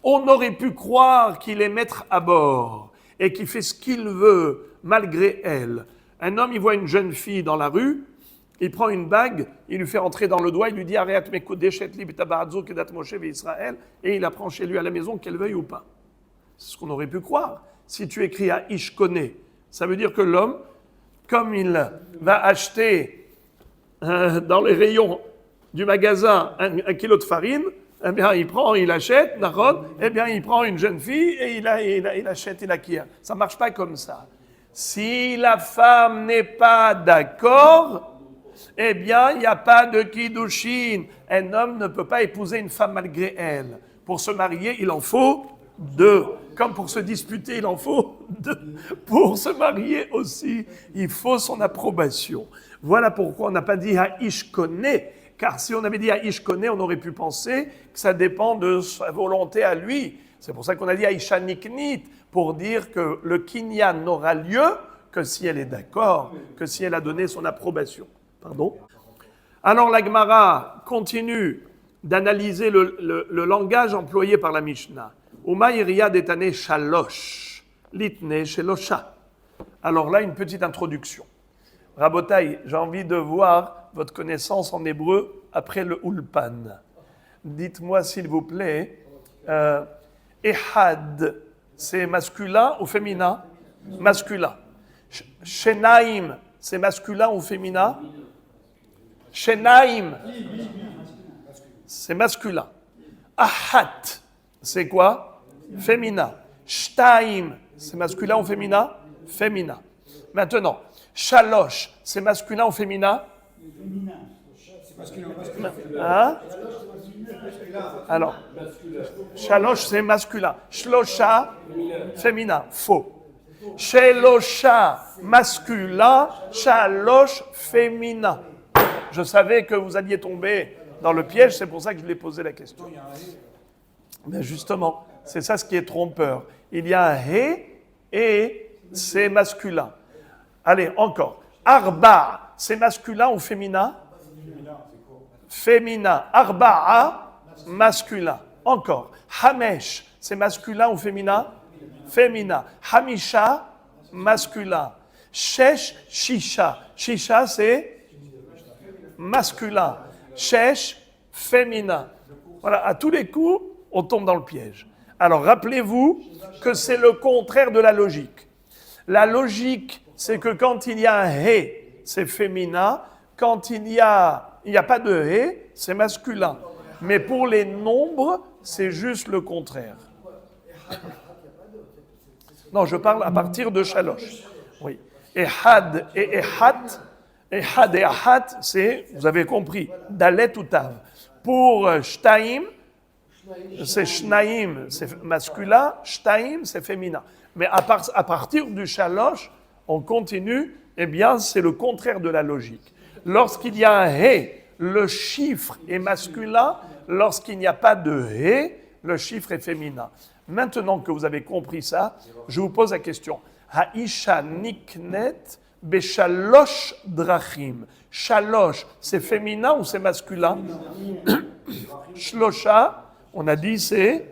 [SPEAKER 1] on aurait pu croire qu'il est maître à bord et qu'il fait ce qu'il veut malgré elle. Un homme, il voit une jeune fille dans la rue, il prend une bague, il lui fait rentrer dans le doigt, il lui dit Areat mekudesh etli b'tabahadzo kedat Moshe ve'Israël, et il la prend chez lui à la maison, qu'elle veuille ou pas. C'est ce qu'on aurait pu croire. Si tu écris à Ish Kone, ça veut dire que l'homme, comme il va acheter dans les rayons du magasin un kilo de farine, eh bien il achète, eh bien il prend une jeune fille et il achète, il acquiert. Ça ne marche pas comme ça. Si la femme n'est pas d'accord, eh bien, il n'y a pas de kiddushin. Un homme ne peut pas épouser une femme malgré elle. Pour se marier, il en faut deux. Comme pour se disputer, il en faut deux. Pour se marier aussi, il faut son approbation. Voilà pourquoi on n'a pas dit Ha'ish Kone, car si on avait dit Ha'ish Kone, on aurait pu penser que ça dépend de sa volonté à lui. C'est pour ça qu'on a dit Haisha Niknit, pour dire que le kinyan n'aura lieu que si elle est d'accord, que si elle a donné son approbation. Pardon. Alors la Gemara continue d'analyser le langage employé par la Mishnah. Uma iria detane shalosh, litne shelosha. Alors là, une petite introduction. Rabotai, j'ai envie de voir votre connaissance en hébreu après le ulpan. Dites-moi s'il vous plaît, ehad, c'est masculin ou féminin? Masculin. Shenaim, c'est masculin ou féminin? Shenaim, c'est masculin. Ahat, c'est quoi? Féminin. Shtaim, c'est masculin ou féminin? Féminin. Maintenant, shalosh, c'est masculin ou féminin? Féminin. Hein? Alors, shalosh, c'est masculin. Shlosha, féminin. Faux. Shelosha, masculin. Shalosh, féminin. Je savais que vous alliez tomber dans le piège, c'est pour ça que je l'ai posé la question. Mais justement, c'est ça ce qui est trompeur. Il y a un he et c'est masculin. Allez, encore. Arba, c'est masculin ou féminin? Féminin. Arba'a, masculin. Encore. Hamesh, c'est masculin ou féminin? Féminin. Hamisha, masculin. Shesh, shisha. Shisha, c'est masculin. Shesh, féminin. Voilà, à tous les coups, on tombe dans le piège. Alors, rappelez-vous que c'est le contraire de la logique. La logique, c'est que quand il y a un he, c'est féminin. Quand il n'y a pas de he, c'est masculin. Mais pour les nombres, c'est juste le contraire. Non, je parle à partir de shalosh. Oui. Ehad et ehat. Ehad et ahat, c'est, vous avez compris, dalet ou tav. Pour shtaim, c'est shnaim, c'est masculin, shtaim, c'est féminin. Mais à partir du shalosh, on continue, eh bien, c'est le contraire de la logique. Lorsqu'il y a un he, le chiffre est masculin. Lorsqu'il n'y a pas de he, le chiffre est féminin. Maintenant que vous avez compris ça, je vous pose la question. Haisha niknet beshalosh drachim. Shalosh, c'est féminin ou c'est masculin? Shlosha, on a dit c'est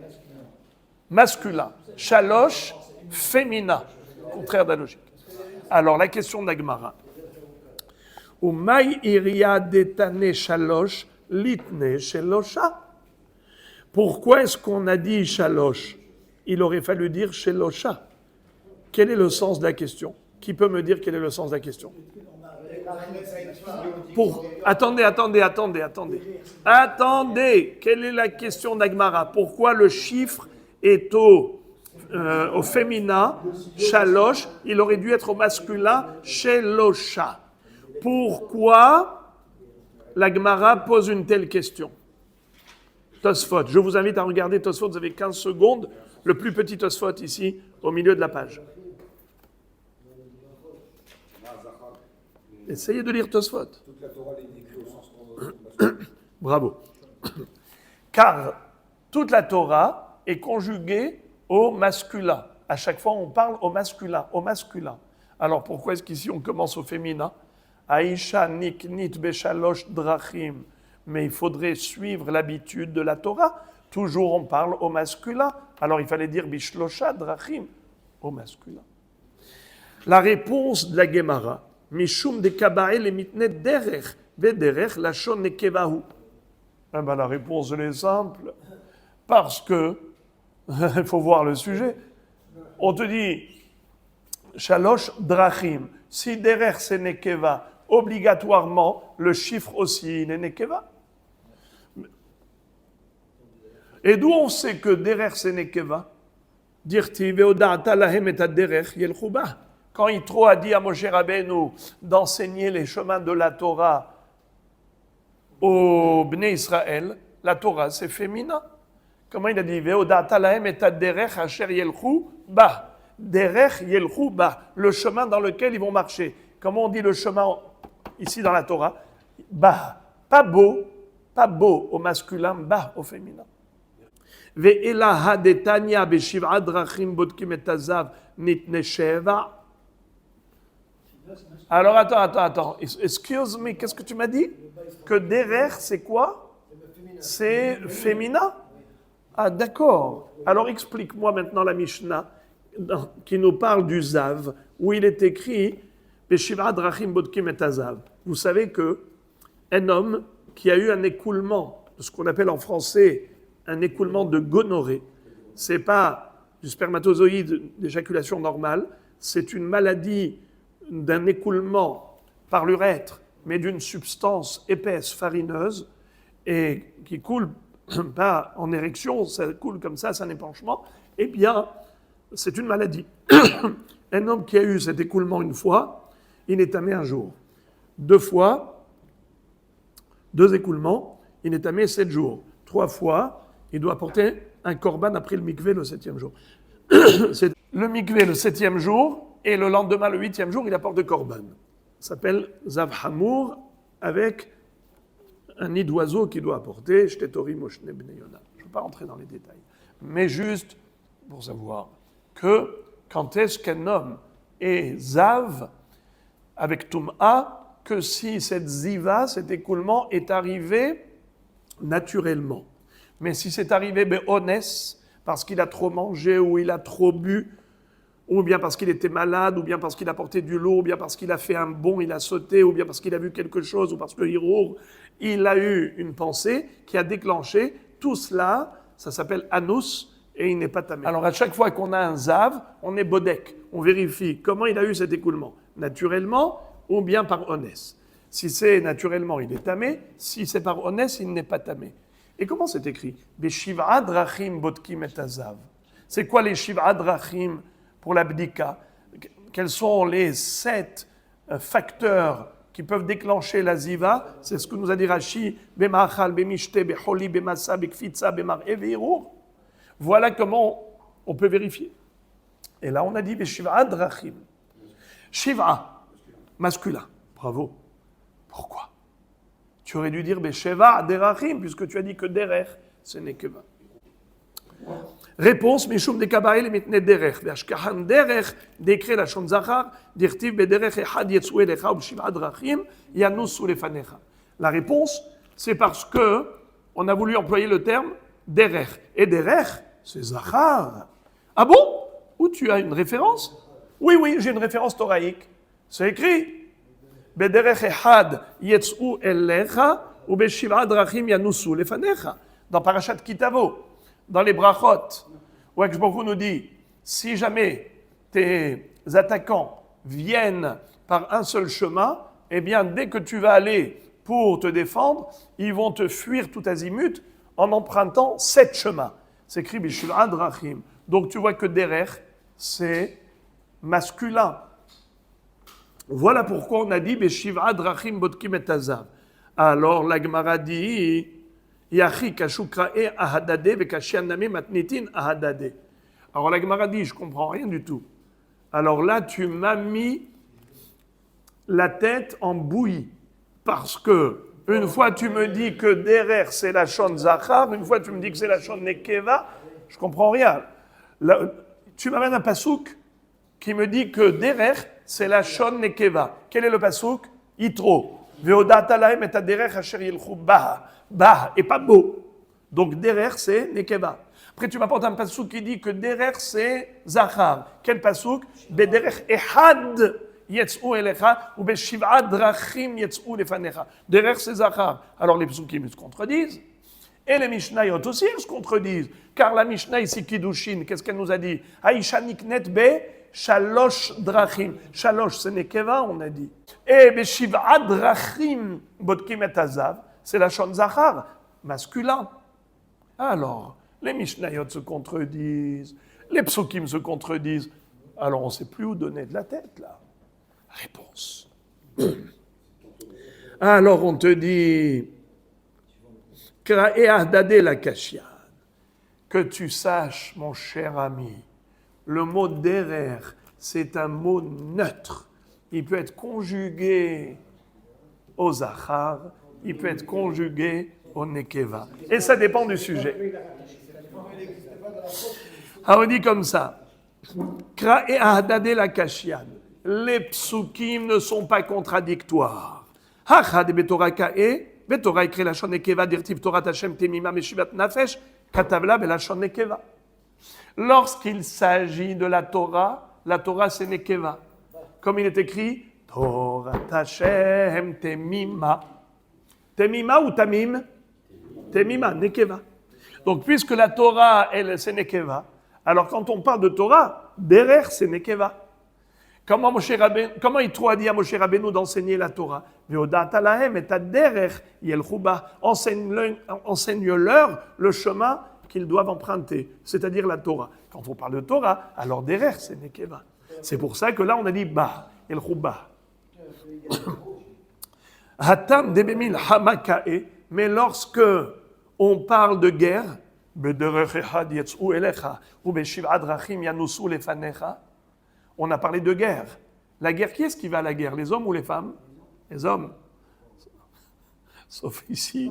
[SPEAKER 1] masculin. Shalosh, féminin. Contraire de la logique. Alors, la question d'Agmara. Umay iria detane shalosh litne shelosha. Pourquoi est-ce qu'on a dit shalosh? Il aurait fallu dire shelosha. Quel est le sens de la question? Qui peut me dire quel est le sens de la question? Attendez. Quelle est la question d'Agmara? Pourquoi le chiffre est au féminin, shalosh, il aurait dû être au masculin, shelosha? Pourquoi l'Agmara pose une telle question? Tosfot, je vous invite à regarder Tosfot, vous avez 15 secondes, le plus petit Tosfot ici, au milieu de la page. Essayez de lire Tosfot. Toute la Torah est écrite au sens bravo. Car toute la Torah est conjuguée au masculin. À chaque fois, on parle au masculin, Alors pourquoi est-ce qu'ici on commence au féminin? Aisha niknit beshalosh drachim. Mais il faudrait suivre l'habitude de la Torah. Toujours on parle au masculin. Alors il fallait dire bishlosha drachim au masculin. La réponse de la Gemara. Mishum de kabael et mitnet derech, vederech lachon nekevahu. La réponse elle est simple. Parce que, il faut voir le sujet. On te dit, shalosh drachim. Si derech c'est nekeva, obligatoirement, le chiffre aussi il est nekeva. Et d'où on sait que derech c'est nekeva? Dirti veoda'ata lahem et derech yelchu bah. Quand Yitro a dit à Moshe Rabbeinu d'enseigner les chemins de la Torah aux Bnei Israël, la Torah c'est féminin. Comment il a dit? Ve'odata lahem et derech asher yelchu bah. Derech yelchu bah. Le chemin dans lequel ils vont marcher. Comment on dit le chemin ici dans la Torah? Bah. Pas beau au masculin, bah au féminin. Ve'ela hadetanya beshiv'a drachim bodkim et tazav nitne sheva. Alors, attends. Excuse me, qu'est-ce que tu m'as dit? Que derrière, c'est quoi? c'est féminin. Ah, d'accord. Alors explique-moi maintenant la Mishnah qui nous parle du Zav, où il est écrit Beshiva drachim bodkim et azav. Vous savez que un homme qui a eu un écoulement, de ce qu'on appelle en français un écoulement de gonorrhée, c'est pas du spermatozoïde d'éjaculation normale, c'est une maladie d'un écoulement par l'urètre, mais d'une substance épaisse, farineuse, et qui coule pas en érection, ça coule comme ça, c'est un épanchement, eh bien, c'est une maladie. Un homme qui a eu cet écoulement une fois, il est tamé un jour. 2 fois, 2 écoulements, il est tamé 7 jours. 3 fois, il doit apporter un korban après le mikvé le 7e jour. C'est le mikvé le 7e jour, et le lendemain, le 8e jour, il apporte de korban. Ça s'appelle Zav Hamour, avec un nid d'oiseau qu'il doit apporter, Shtetorim ou Shne Bnei Yona. Je ne vais pas rentrer dans les détails. Mais juste pour savoir que quand est-ce qu'un homme est Zav avec Tum'a, que si cette Ziva, cet écoulement, est arrivé naturellement. Mais si c'est arrivé Be'ones, parce qu'il a trop mangé, ou il a trop bu, ou bien parce qu'il était malade, ou bien parce qu'il a porté du lourd, ou bien parce qu'il a fait un bond, il a sauté, ou bien parce qu'il a vu quelque chose, ou parce que il a eu une pensée qui a déclenché tout cela, ça s'appelle anus, et il n'est pas tamé. Alors à chaque fois qu'on a un zav, on est bodek, on vérifie comment il a eu cet écoulement, naturellement ou bien par onès. Si c'est naturellement, il est tamé, si c'est par onès, il n'est pas tamé. Et comment c'est écrit ? Beshiv'a drachim bodkim et azav. C'est quoi les shiv'a drachim pour l'abdika? Quels sont les 7 facteurs qui peuvent déclencher la ziva? C'est ce que nous a dit Rashi, bemachal, bemishte, beholi, bemassa, bekfitsa, bemar'e, ve'irur. Voilà comment on peut vérifier. Et là, on a dit Beshiv'a drachim. Shiv'a, masculin. Bravo. Pourquoi? Tu aurais dû dire Besheva derachim, puisque tu as dit que derer, ce n'est que 20. Réponse, Mishum de Kabael et Mitne derech. Ve'ashkahan derech, décret la Shon Zachar, dirtiv bederech echad yetsu elecha ou b'shiv'a drachim, yanusu lefanecha. La réponse, c'est parce que on a voulu employer le terme derech. Et derech, c'est Zachar. Ah bon? Où tu as une référence? Oui, j'ai une référence thoraïque. C'est écrit. Bederech echad yetsu elecha ou b'shiv'a drachim yanusu lefanecha. Dans Parashat Kitavo. Dans les brachot, où Akshbaruch nous dit, si jamais tes attaquants viennent par un seul chemin, eh bien, dès que tu vas aller pour te défendre, ils vont te fuir tout azimut en empruntant 7 chemins. C'est écrit Bishiv'a drachim. Donc tu vois que derech, c'est masculin. Voilà pourquoi on a dit Bishiv'a drachim bodkim et azav. Alors la Gemara dit alors la Gemara dit, je ne comprends rien du tout. Alors là, tu m'as mis la tête en bouillie. Parce que, une fois tu me dis que derrière c'est la Shon Zachar, une fois tu me dis que c'est la Shon Nekeva, je ne comprends rien. Là, tu m'amènes un pasouk qui me dit que derrière c'est la Shon Nekeva. Quel est le pasouk? Yitro. Ve'odata lahem et aderech asher yilchu baha. Bah, et pas beau. Donc, derer, c'est Nekeva. Après, tu m'apportes un pasouk qui dit que derer, c'est Zachar. Quel pasouk? Bederech ehad yetz'u elecha ou beshiv'a drachim yetz'u lefanecha. Derer, c'est Zachar. Alors, les pasukim se contredisent. Et les Mishnayot aussi, elles se contredisent. Car la Mishnah ici, Kiddushin, qu'est-ce qu'elle nous a dit? Aïcha niknet be shalosh drachim. Shalosh, c'est Nekeva, on a dit. Et beshiv'a drachim bodkim et azav. C'est la Shon Zachar, masculin. Alors, les Mishnayot se contredisent, les Psukim se contredisent. Alors, on ne sait plus où donner de la tête, là. Réponse. Alors, on te dit, que tu saches, mon cher ami, le mot derer, c'est un mot neutre. Il peut être conjugué au Zachar, il peut être conjugué au Nekeva. Et ça dépend du sujet. On dit comme ça. Les psukim ne sont pas contradictoires. Torah écrit la shon nekeva dirtiv Torah Hashem temima meshivat nafesh katavla la shon nekeva. Lorsqu'il s'agit de la Torah c'est nekeva. Comme il est écrit Torah Hashem temima. Temima ou tamim? Temima, nekeva. Donc puisque la Torah c'est nekeva, alors quand on parle de Torah, derrière c'est nekeva. Comment Yitro a dit à Moshe Rabbeinu d'enseigner la Torah? Enseigne-leur le chemin qu'ils doivent emprunter, c'est-à-dire la Torah. Quand on parle de Torah, alors derrière c'est nekeva. C'est pour ça que là on a dit bah, el chuba. Hatam debemil hamakae, mais lorsque on parle de guerre, on a parlé de guerre. La guerre, qui est-ce qui va à la guerre? Les hommes ou les femmes? Les hommes. Sauf ici,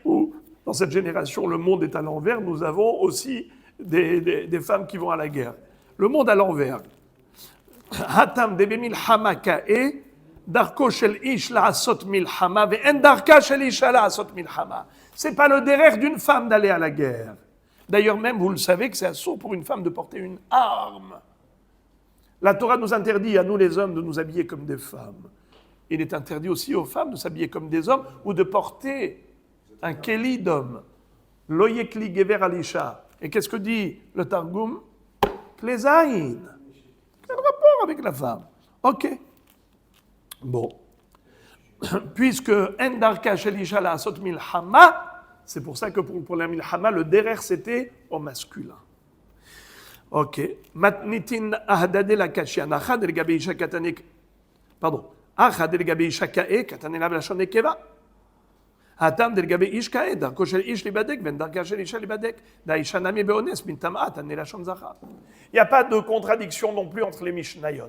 [SPEAKER 1] où dans cette génération, le monde est à l'envers, nous avons aussi des femmes qui vont à la guerre. Le monde à l'envers. Hatam debemil hamakae, darko shel ish la'asot milhama, ve'en darka shel isha la'asot milhama. C'est pas le derrière d'une femme d'aller à la guerre. D'ailleurs, même, vous le savez, que c'est assourd pour une femme de porter une arme. La Torah nous interdit, à nous les hommes, de nous habiller comme des femmes. Il est interdit aussi aux femmes de s'habiller comme des hommes ou de porter un keli d'homme. Lo yekli gever alisha. Et qu'est-ce que dit le Targum? Klezaïn. Quel rapport avec la femme? Ok. Bon. Puisque Endarka Shelisha la Asot Milhama, c'est pour ça que pour la Milhama, le derrière c'était au masculin. Ok. Matnitin Ahdade la Kashian, Achad el Gabi Isha Katanek. Pardon. Achad el Gabi Isha Kae, Katanela Blachon Ekeva. Hatam del Gabi Ishkae, Darko Shel Ish Libadek, Ben Darka Shel Isha Libadek, Daisha Nami Beones, Mintamat, Tanela Shon Zachar. Il n'y a pas de contradiction non plus entre les Mishnayot.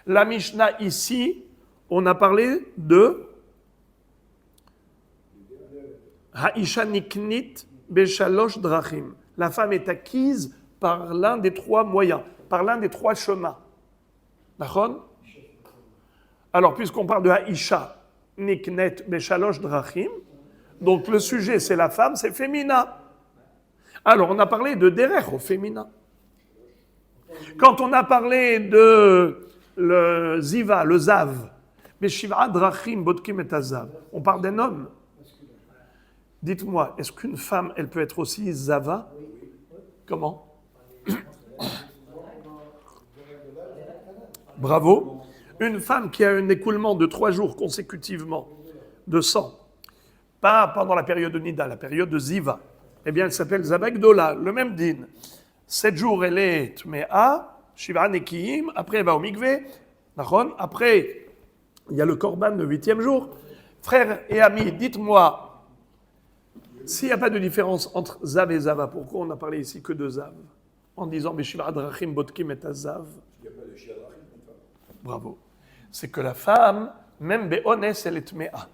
[SPEAKER 1] La Mishnah ici, on a parlé de Haisha Niknit Beshalosh Drachim. La femme est acquise par l'un des trois moyens, par l'un des trois chemins. D'accord? Alors, puisqu'on parle de Haisha Niknet Beshalosh Drachim, donc le sujet c'est la femme, c'est féminin. Alors, on a parlé de derrière au féminin. Quand on a parlé de le Ziva, le Zav, Beshiv'a Drachim Bodkim et Azav, on parle d'un homme. Dites-moi, est-ce qu'une femme, elle peut être aussi Zava? Comment? Bravo. Une femme qui a un écoulement de 3 jours consécutivement de sang, pas pendant la période de Nida, la période de Ziva, eh bien elle s'appelle Zabagdola, le même din. 7 jours elle est Tmea, Shiva Nekiyim, après elle va au Mikvé, après il y a le Korban le 8e jour. Frères et amis, dites-moi, s'il n'y a pas de différence entre Zav et Zava, pourquoi on a parlé ici que de Zav? En disant Beshiva Drachim Bodkim et Azav. Bravo. C'est que la femme, même Be'ones, elle est Tmea.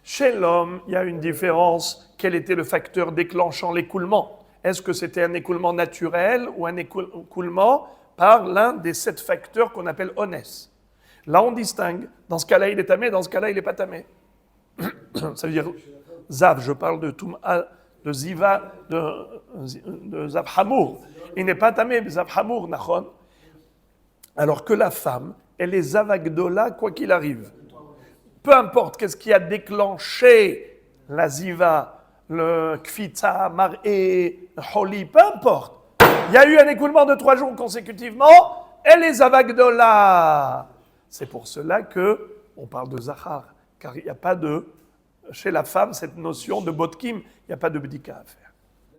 [SPEAKER 1] Chez l'homme, il y a une différence. Quel était le facteur déclenchant l'écoulement? Est-ce que c'était un écoulement naturel ou un écoulement par l'un des 7 facteurs qu'on appelle Ones? Là, on distingue. Dans ce cas-là, il est tamé, dans ce cas-là, il n'est pas tamé. Ça veut dire, Zav, je parle de Toum'a, de Ziva, de Zav Hamour. Il n'est pas tamé, Zav Hamour, Nachon. Alors que la femme, elle est Zavagdola, quoi qu'il arrive. Peu importe qu'est-ce qui a déclenché la Ziva, le Kfitza, Mar'e, Holi, peu importe. Il y a eu un écoulement de 3 jours consécutivement, elle est Zavagdola. C'est pour cela qu'on parle de Zachar, car il n'y a pas de, chez la femme, cette notion de Bodkim, il n'y a pas de Bdika à faire.